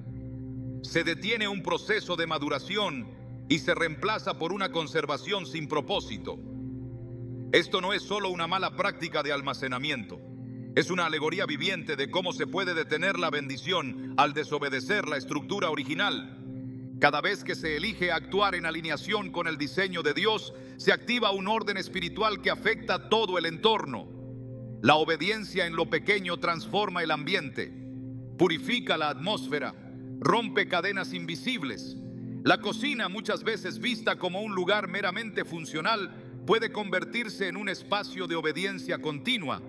Se detiene un proceso de maduración y se reemplaza por una conservación sin propósito. Esto no es solo una mala práctica de almacenamiento, es una alegoría viviente de cómo se puede detener la bendición al desobedecer la estructura original. Cada vez que se elige actuar en alineación con el diseño de Dios, se activa un orden espiritual que afecta todo el entorno. La obediencia en lo pequeño transforma el ambiente, purifica la atmósfera, rompe cadenas invisibles. La cocina, muchas veces vista como un lugar meramente funcional, puede convertirse en un espacio de obediencia continua.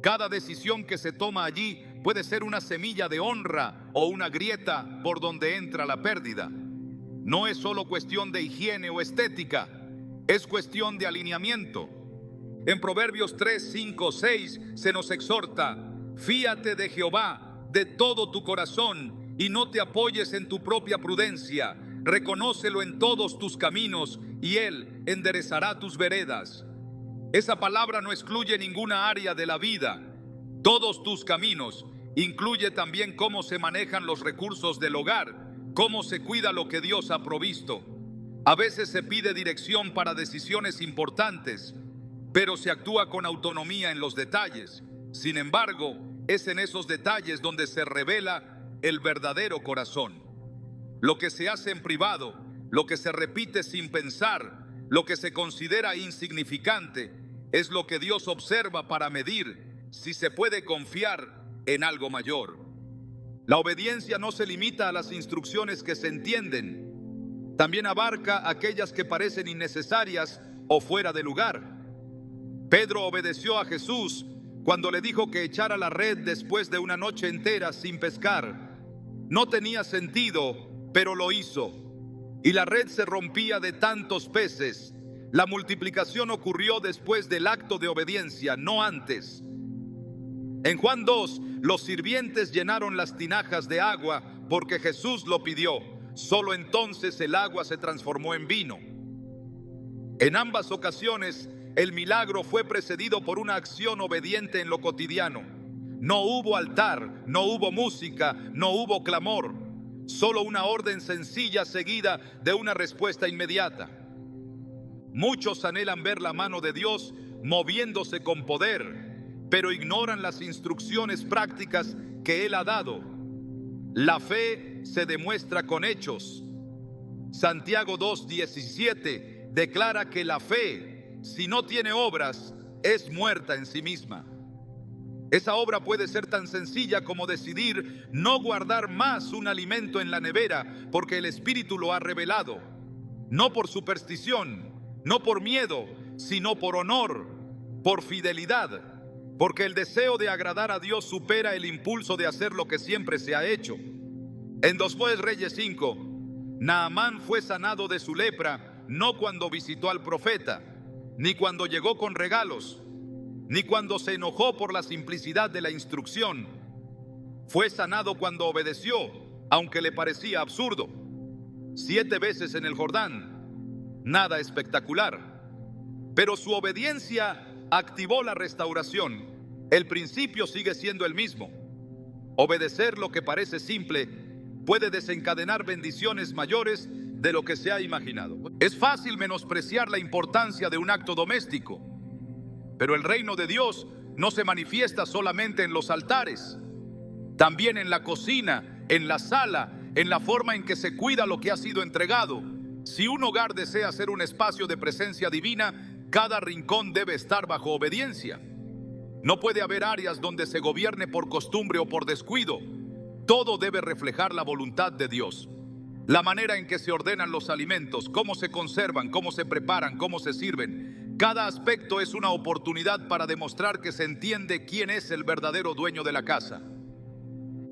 Cada decisión que se toma allí puede ser una semilla de honra o una grieta por donde entra la pérdida. No es solo cuestión de higiene o estética, es cuestión de alineamiento. En Proverbios 3, 5, 6 se nos exhorta: fíate de Jehová de todo tu corazón y no te apoyes en tu propia prudencia. Reconócelo en todos tus caminos y Él enderezará tus veredas. Esa palabra no excluye ninguna área de la vida. Todos tus caminos incluye también cómo se manejan los recursos del hogar, cómo se cuida lo que Dios ha provisto. A veces se pide dirección para decisiones importantes, pero se actúa con autonomía en los detalles. Sin embargo, es en esos detalles donde se revela el verdadero corazón. Lo que se hace en privado, lo que se repite sin pensar, lo que se considera insignificante, es lo que Dios observa para medir si se puede confiar en algo mayor. La obediencia no se limita a las instrucciones que se entienden, también abarca aquellas que parecen innecesarias o fuera de lugar. Pedro obedeció a Jesús cuando le dijo que echara la red después de una noche entera sin pescar. No tenía sentido, pero lo hizo. Y la red se rompía de tantos peces. La multiplicación ocurrió después del acto de obediencia, no antes. En Juan 2, los sirvientes llenaron las tinajas de agua porque Jesús lo pidió. Solo entonces el agua se transformó en vino. En ambas ocasiones, el milagro fue precedido por una acción obediente en lo cotidiano. No hubo altar, no hubo música, no hubo clamor. Solo una orden sencilla seguida de una respuesta inmediata. Muchos anhelan ver la mano de Dios moviéndose con poder, pero ignoran las instrucciones prácticas que Él ha dado. La fe se demuestra con hechos. Santiago 2:17 declara que la fe, si no tiene obras, es muerta en sí misma. Esa obra puede ser tan sencilla como decidir no guardar más un alimento en la nevera porque el Espíritu lo ha revelado. No por superstición, no por miedo, sino por honor, por fidelidad, porque el deseo de agradar a Dios supera el impulso de hacer lo que siempre se ha hecho. En 2 Reyes 5, Naamán fue sanado de su lepra no cuando visitó al profeta, ni cuando llegó con regalos, ni cuando se enojó por la simplicidad de la instrucción. Fue sanado cuando obedeció, aunque le parecía absurdo. 7 veces en el Jordán, nada espectacular. Pero su obediencia activó la restauración. El principio sigue siendo el mismo. Obedecer lo que parece simple puede desencadenar bendiciones mayores de lo que se ha imaginado. Es fácil menospreciar la importancia de un acto doméstico, pero el reino de Dios no se manifiesta solamente en los altares, también en la cocina, en la sala, en la forma en que se cuida lo que ha sido entregado. Si un hogar desea ser un espacio de presencia divina, cada rincón debe estar bajo obediencia. No puede haber áreas donde se gobierne por costumbre o por descuido. Todo debe reflejar la voluntad de Dios. La manera en que se ordenan los alimentos, cómo se conservan, cómo se preparan, cómo se sirven. Cada aspecto es una oportunidad para demostrar que se entiende quién es el verdadero dueño de la casa.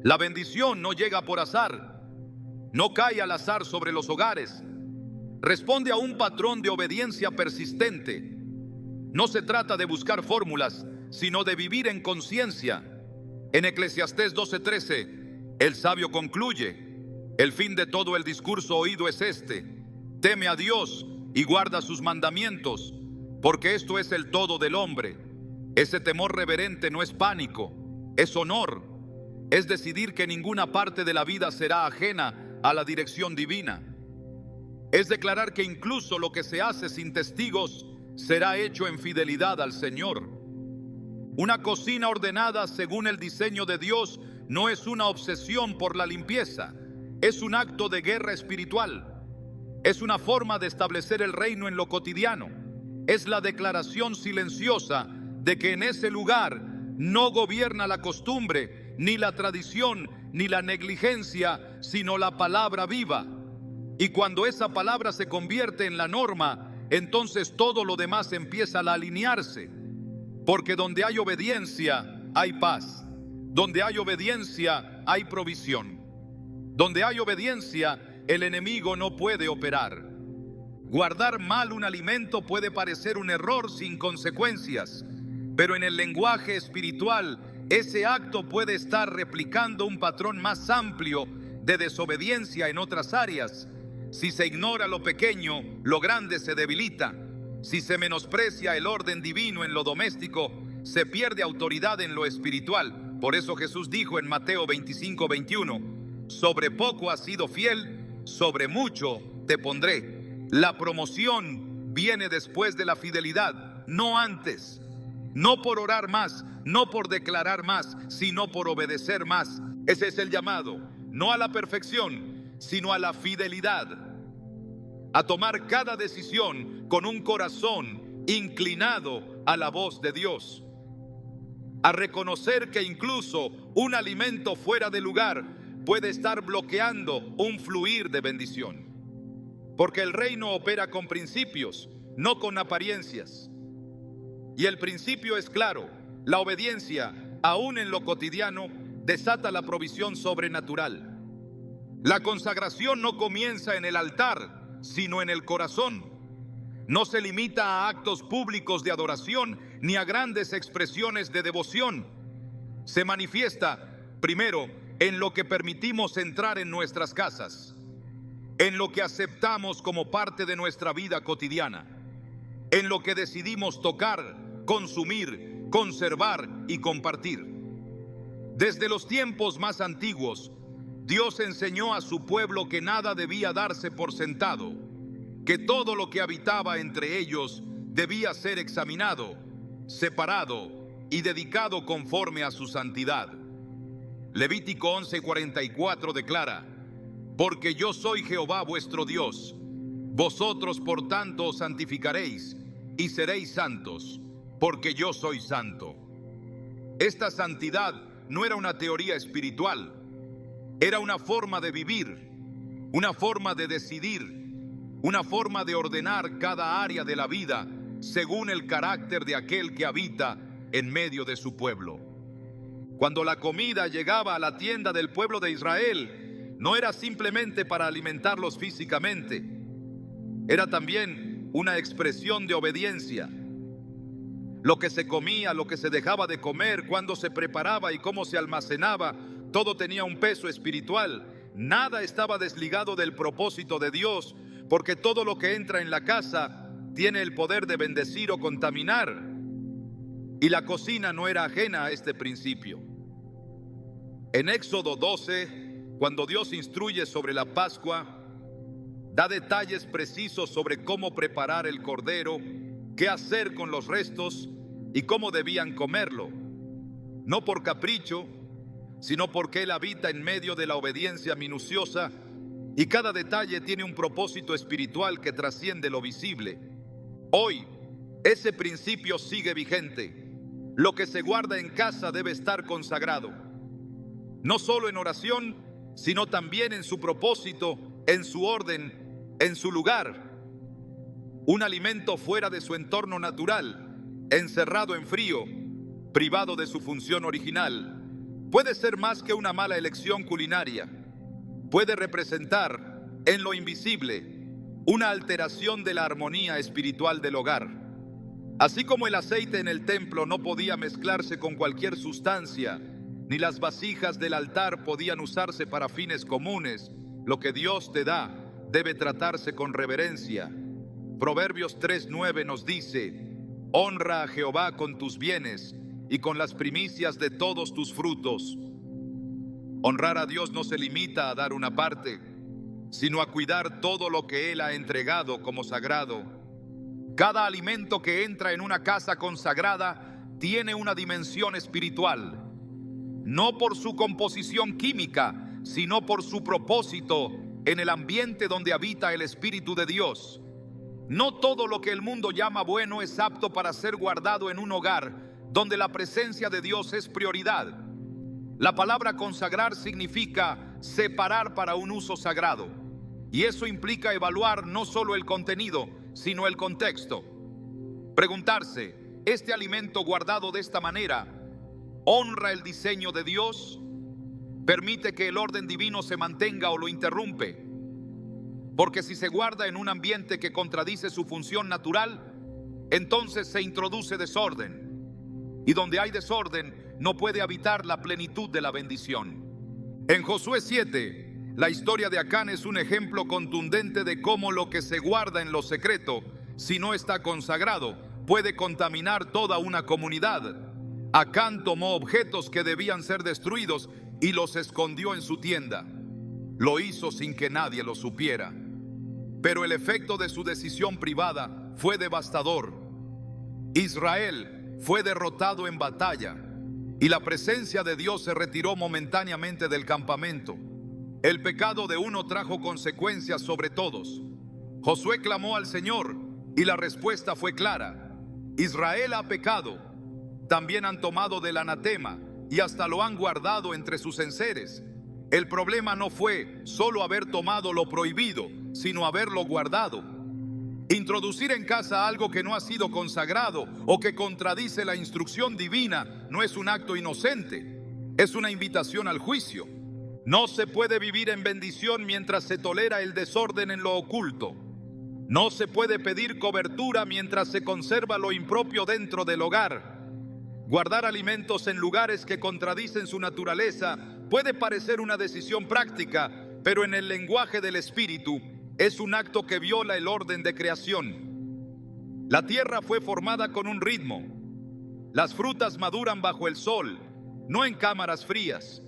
La bendición no llega por azar, no cae al azar sobre los hogares. Responde a un patrón de obediencia persistente. No se trata de buscar fórmulas, sino de vivir en conciencia. En Eclesiastés 12:13, el sabio concluye: el fin de todo el discurso oído es este: teme a Dios y guarda sus mandamientos, porque esto es el todo del hombre. Ese temor reverente no es pánico, es honor. Es decidir que ninguna parte de la vida será ajena a la dirección divina. Es declarar que incluso lo que se hace sin testigos será hecho en fidelidad al Señor. Una cocina ordenada según el diseño de Dios no es una obsesión por la limpieza, es un acto de guerra espiritual. Es una forma de establecer el reino en lo cotidiano. Es la declaración silenciosa de que en ese lugar no gobierna la costumbre, ni la tradición, ni la negligencia, sino la palabra viva. Y cuando esa palabra se convierte en la norma, entonces todo lo demás empieza a alinearse. Porque donde hay obediencia, hay paz. Donde hay obediencia, hay provisión. Donde hay obediencia, el enemigo no puede operar. Guardar mal un alimento puede parecer un error sin consecuencias, pero en el lenguaje espiritual, ese acto puede estar replicando un patrón más amplio de desobediencia en otras áreas. Si se ignora lo pequeño, lo grande se debilita. Si se menosprecia el orden divino en lo doméstico, se pierde autoridad en lo espiritual. Por eso Jesús dijo en Mateo 25:21, sobre poco has sido fiel, sobre mucho te pondré. La promoción viene después de la fidelidad, no antes. No por orar más, no por declarar más, sino por obedecer más. Ese es el llamado, no a la perfección, sino a la fidelidad. A tomar cada decisión con un corazón inclinado a la voz de Dios. A reconocer que incluso un alimento fuera de lugar puede estar bloqueando un fluir de bendición. Porque el reino opera con principios, no con apariencias. Y el principio es claro: la obediencia, aún en lo cotidiano, desata la provisión sobrenatural. La consagración no comienza en el altar, sino en el corazón. No se limita a actos públicos de adoración ni a grandes expresiones de devoción. Se manifiesta, primero, en lo que permitimos entrar en nuestras casas, en lo que aceptamos como parte de nuestra vida cotidiana, en lo que decidimos tocar, consumir, conservar y compartir. Desde los tiempos más antiguos, Dios enseñó a su pueblo que nada debía darse por sentado, que todo lo que habitaba entre ellos debía ser examinado, separado y dedicado conforme a su santidad. Levítico 11:44 declara: porque yo soy Jehová vuestro Dios, vosotros por tanto os santificaréis y seréis santos, porque yo soy santo. Esta santidad no era una teoría espiritual, era una forma de vivir, una forma de decidir, una forma de ordenar cada área de la vida según el carácter de aquel que habita en medio de su pueblo. Cuando la comida llegaba a la tienda del pueblo de Israel, no era simplemente para alimentarlos físicamente, era también una expresión de obediencia. Lo que se comía, lo que se dejaba de comer, cuándo se preparaba y cómo se almacenaba, todo tenía un peso espiritual. Nada estaba desligado del propósito de Dios, porque todo lo que entra en la casa tiene el poder de bendecir o contaminar. Y la cocina no era ajena a este principio. En Éxodo 12, cuando Dios instruye sobre la Pascua, da detalles precisos sobre cómo preparar el cordero, qué hacer con los restos y cómo debían comerlo. No por capricho, sino porque Él habita en medio de la obediencia minuciosa, y cada detalle tiene un propósito espiritual que trasciende lo visible. Hoy, ese principio sigue vigente. Lo que se guarda en casa debe estar consagrado, no solo en oración, sino también en su propósito, en su orden, en su lugar. Un alimento fuera de su entorno natural, encerrado en frío, privado de su función original, puede ser más que una mala elección culinaria. Puede representar, en lo invisible, una alteración de la armonía espiritual del hogar. Así como el aceite en el templo no podía mezclarse con cualquier sustancia, ni las vasijas del altar podían usarse para fines comunes, lo que Dios te da debe tratarse con reverencia. Proverbios 3:9 nos dice: honra a Jehová con tus bienes y con las primicias de todos tus frutos. Honrar a Dios no se limita a dar una parte, sino a cuidar todo lo que Él ha entregado como sagrado. Cada alimento que entra en una casa consagrada tiene una dimensión espiritual, no por su composición química, sino por su propósito en el ambiente donde habita el Espíritu de Dios. No todo lo que el mundo llama bueno es apto para ser guardado en un hogar donde la presencia de Dios es prioridad. La palabra consagrar significa separar para un uso sagrado. Y eso implica evaluar no solo el contenido, sino el contexto. Preguntarse, ¿este alimento guardado de esta manera honra el diseño de Dios? ¿Permite que el orden divino se mantenga o lo interrumpe? Porque si se guarda en un ambiente que contradice su función natural, entonces se introduce desorden. Y donde hay desorden, no puede habitar la plenitud de la bendición. En Josué 7, la historia de Acán es un ejemplo contundente de cómo lo que se guarda en lo secreto, si no está consagrado, puede contaminar toda una comunidad. Acán tomó objetos que debían ser destruidos y los escondió en su tienda. Lo hizo sin que nadie lo supiera. Pero el efecto de su decisión privada fue devastador. Israel fue derrotado en batalla y la presencia de Dios se retiró momentáneamente del campamento. El pecado de uno trajo consecuencias sobre todos. Josué clamó al Señor y la respuesta fue clara. Israel ha pecado. También han tomado del anatema y hasta lo han guardado entre sus enseres. El problema no fue solo haber tomado lo prohibido, sino haberlo guardado. Introducir en casa algo que no ha sido consagrado o que contradice la instrucción divina no es un acto inocente, es una invitación al juicio. No se puede vivir en bendición mientras se tolera el desorden en lo oculto. No se puede pedir cobertura mientras se conserva lo impropio dentro del hogar. Guardar alimentos en lugares que contradicen su naturaleza puede parecer una decisión práctica, pero en el lenguaje del Espíritu es un acto que viola el orden de creación. La tierra fue formada con un ritmo. Las frutas maduran bajo el sol, no en cámaras frías.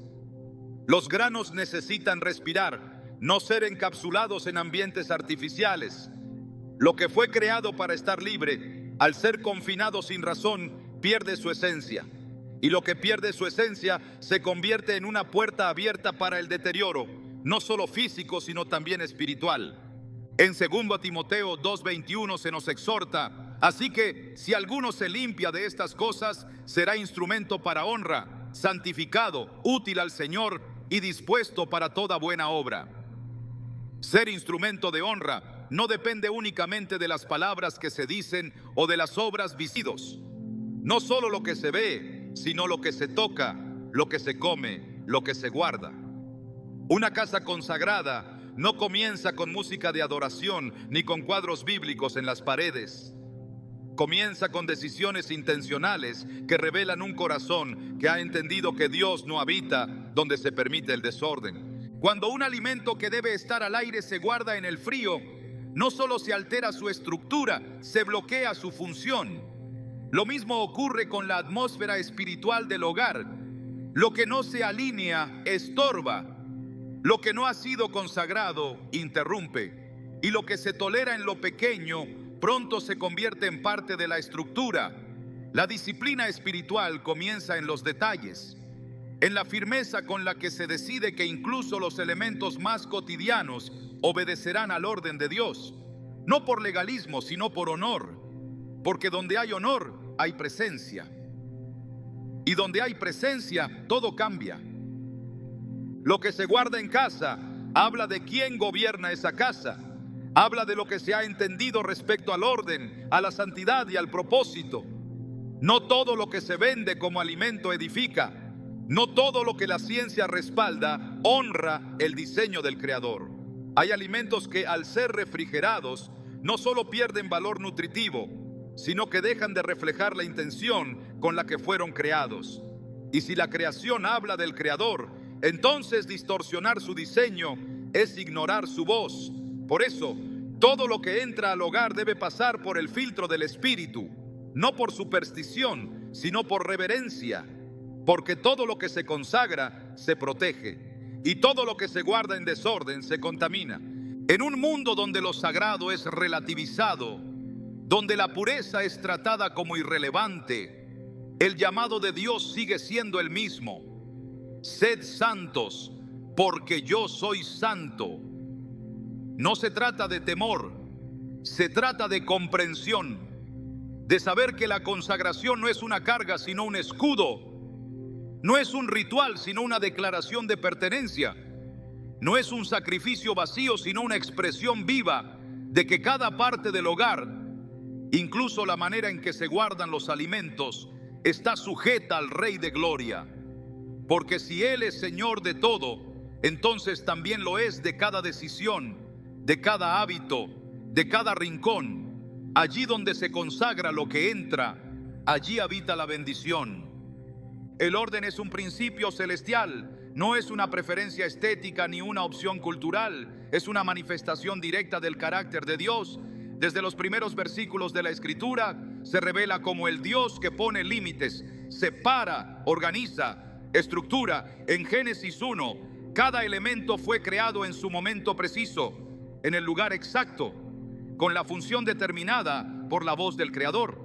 Los granos necesitan respirar, no ser encapsulados en ambientes artificiales. Lo que fue creado para estar libre, al ser confinado sin razón, pierde su esencia. Y lo que pierde su esencia se convierte en una puerta abierta para el deterioro, no solo físico, sino también espiritual. En 2 Timoteo 2:21 se nos exhorta: así que si alguno se limpia de estas cosas, será instrumento para honra, santificado, útil al Señor y dispuesto para toda buena obra. Ser instrumento de honra no depende únicamente de las palabras que se dicen o de las obras visibles. No solo lo que se ve, sino lo que se toca, lo que se come, lo que se guarda. Una casa consagrada no comienza con música de adoración ni con cuadros bíblicos en las paredes. Comienza con decisiones intencionales que revelan un corazón que ha entendido que Dios no habita donde se permite el desorden. Cuando un alimento que debe estar al aire se guarda en el frío, no solo se altera su estructura, se bloquea su función. Lo mismo ocurre con la atmósfera espiritual del hogar. Lo que no se alinea estorba. Lo que no ha sido consagrado interrumpe. Y lo que se tolera en lo pequeño pronto se convierte en parte de la estructura. La disciplina espiritual comienza en los detalles, en la firmeza con la que se decide que incluso los elementos más cotidianos obedecerán al orden de Dios. No por legalismo, sino por honor. Porque donde hay honor, hay presencia. Y donde hay presencia, todo cambia. Lo que se guarda en casa habla de quién gobierna esa casa. Habla de lo que se ha entendido respecto al orden, a la santidad y al propósito. No todo lo que se vende como alimento edifica. No todo lo que la ciencia respalda honra el diseño del Creador. Hay alimentos que, al ser refrigerados, no solo pierden valor nutritivo, sino que dejan de reflejar la intención con la que fueron creados. Y si la creación habla del Creador, entonces distorsionar su diseño es ignorar su voz. Por eso, todo lo que entra al hogar debe pasar por el filtro del Espíritu, no por superstición, sino por reverencia, porque todo lo que se consagra se protege, y todo lo que se guarda en desorden se contamina. En un mundo donde lo sagrado es relativizado, donde la pureza es tratada como irrelevante, el llamado de Dios sigue siendo el mismo: sed santos, porque yo soy santo. No se trata de temor, se trata de comprensión, de saber que la consagración no es una carga, sino un escudo. No es un ritual, sino una declaración de pertenencia. no es un sacrificio vacío, sino una expresión viva de que cada parte del hogar, incluso la manera en que se guardan los alimentos, está sujeta al Rey de Gloria. Porque si Él es Señor de todo, entonces también lo es de cada decisión, de cada hábito, de cada rincón. Allí donde se consagra lo que entra, allí habita la bendición. El orden es un principio celestial, no es una preferencia estética ni una opción cultural, es una manifestación directa del carácter de Dios. Desde los primeros versículos de la Escritura se revela como el Dios que pone límites, separa, organiza, estructura. En Génesis 1, cada elemento fue creado en su momento preciso, en el lugar exacto, con la función determinada por la voz del Creador.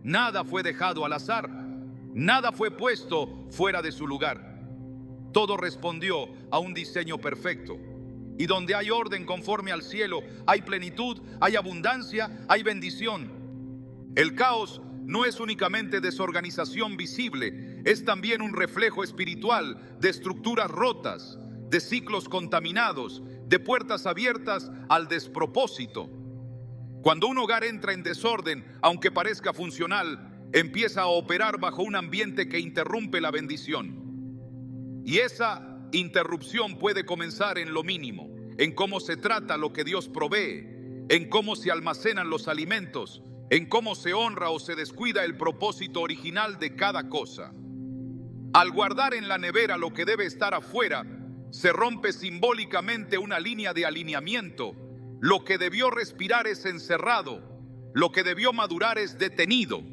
Nada fue dejado al azar, nada fue puesto fuera de su lugar. Todo respondió a un diseño perfecto. Y donde hay orden conforme al cielo, hay plenitud, hay abundancia, hay bendición. El caos no es únicamente desorganización visible, es también un reflejo espiritual de estructuras rotas, de ciclos contaminados, de puertas abiertas al despropósito. Cuando un hogar entra en desorden, aunque parezca funcional, empieza a operar bajo un ambiente que interrumpe la bendición. Y esa interrupción puede comenzar en lo mínimo, en cómo se trata lo que Dios provee, en cómo se almacenan los alimentos, en cómo se honra o se descuida el propósito original de cada cosa. Al guardar en la nevera lo que debe estar afuera, se rompe simbólicamente una línea de alineamiento. Lo que debió respirar es encerrado, lo que debió madurar es detenido.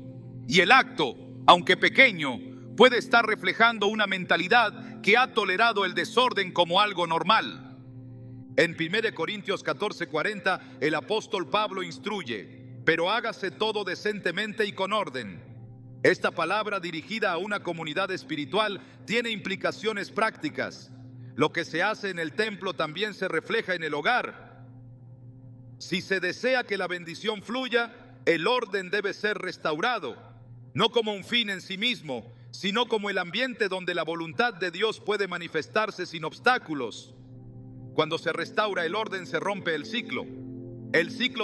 Y el acto, aunque pequeño, puede estar reflejando una mentalidad que ha tolerado el desorden como algo normal. En 1 Corintios 14:40, el apóstol Pablo instruye: pero hágase todo decentemente y con orden. Esta palabra, dirigida a una comunidad espiritual, tiene implicaciones prácticas. Lo que se hace en el templo también se refleja en el hogar. Si se desea que la bendición fluya, el orden debe ser restaurado, no como un fin en sí mismo, sino como el ambiente donde la voluntad de Dios puede manifestarse sin obstáculos. Cuando se restaura el orden, se rompe el ciclo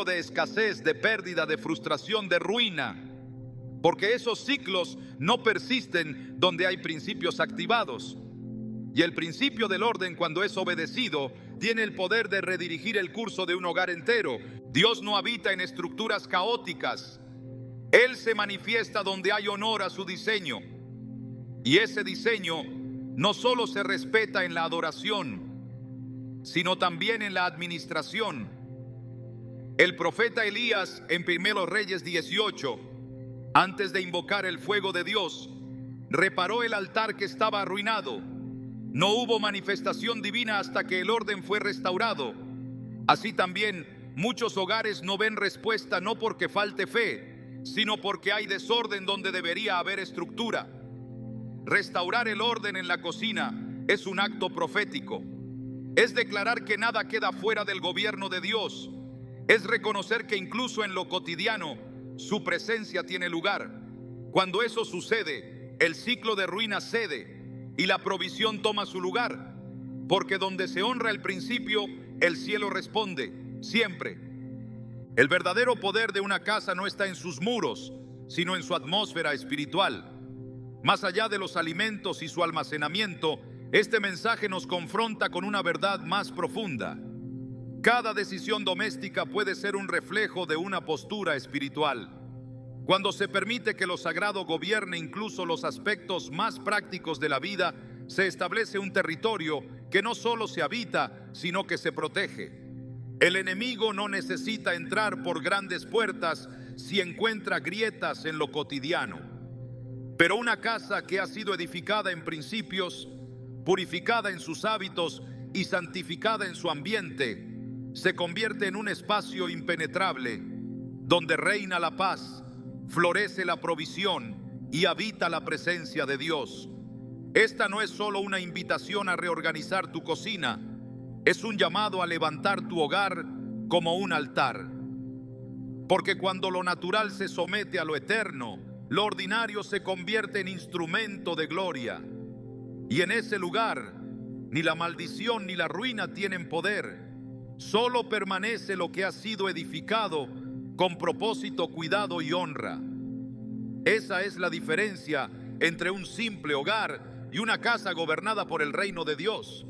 de escasez, de pérdida, de frustración, de ruina, porque esos ciclos no persisten donde hay principios activados. Y el principio del orden, cuando es obedecido, tiene el poder de redirigir el curso de un hogar entero. Dios no habita en estructuras caóticas. Él se manifiesta donde hay honor a su diseño. Y ese diseño no solo se respeta en la adoración, sino también en la administración. El profeta Elías, en 1 Reyes 18, antes de invocar el fuego de Dios, reparó el altar que estaba arruinado. No hubo manifestación divina hasta que el orden fue restaurado. Así también muchos hogares no ven respuesta, no porque falte fe, sino porque hay desorden donde debería haber estructura. Restaurar el orden en la cocina es un acto profético. Es declarar que nada queda fuera del gobierno de Dios. Es reconocer que incluso en lo cotidiano su presencia tiene lugar. Cuando eso sucede, el ciclo de ruina cede y la provisión toma su lugar. Porque donde se honra el principio, el cielo responde, siempre. El verdadero poder de una casa no está en sus muros, sino en su atmósfera espiritual. Más allá de los alimentos y su almacenamiento, este mensaje nos confronta con una verdad más profunda. Cada decisión doméstica puede ser un reflejo de una postura espiritual. Cuando se permite que lo sagrado gobierne incluso los aspectos más prácticos de la vida, se establece un territorio que no solo se habita, sino que se protege. El enemigo no necesita entrar por grandes puertas si encuentra grietas en lo cotidiano. Pero una casa que ha sido edificada en principios, purificada en sus hábitos y santificada en su ambiente, se convierte en un espacio impenetrable, donde reina la paz, florece la provisión y habita la presencia de Dios. Esta no es solo una invitación a reorganizar tu cocina, es un llamado a levantar tu hogar como un altar. Porque cuando lo natural se somete a lo eterno, lo ordinario se convierte en instrumento de gloria. Y en ese lugar, Ni la maldición ni la ruina tienen poder. Solo permanece lo que ha sido edificado con propósito, cuidado y honra. Esa es la diferencia entre un simple hogar y una casa gobernada por el reino de Dios.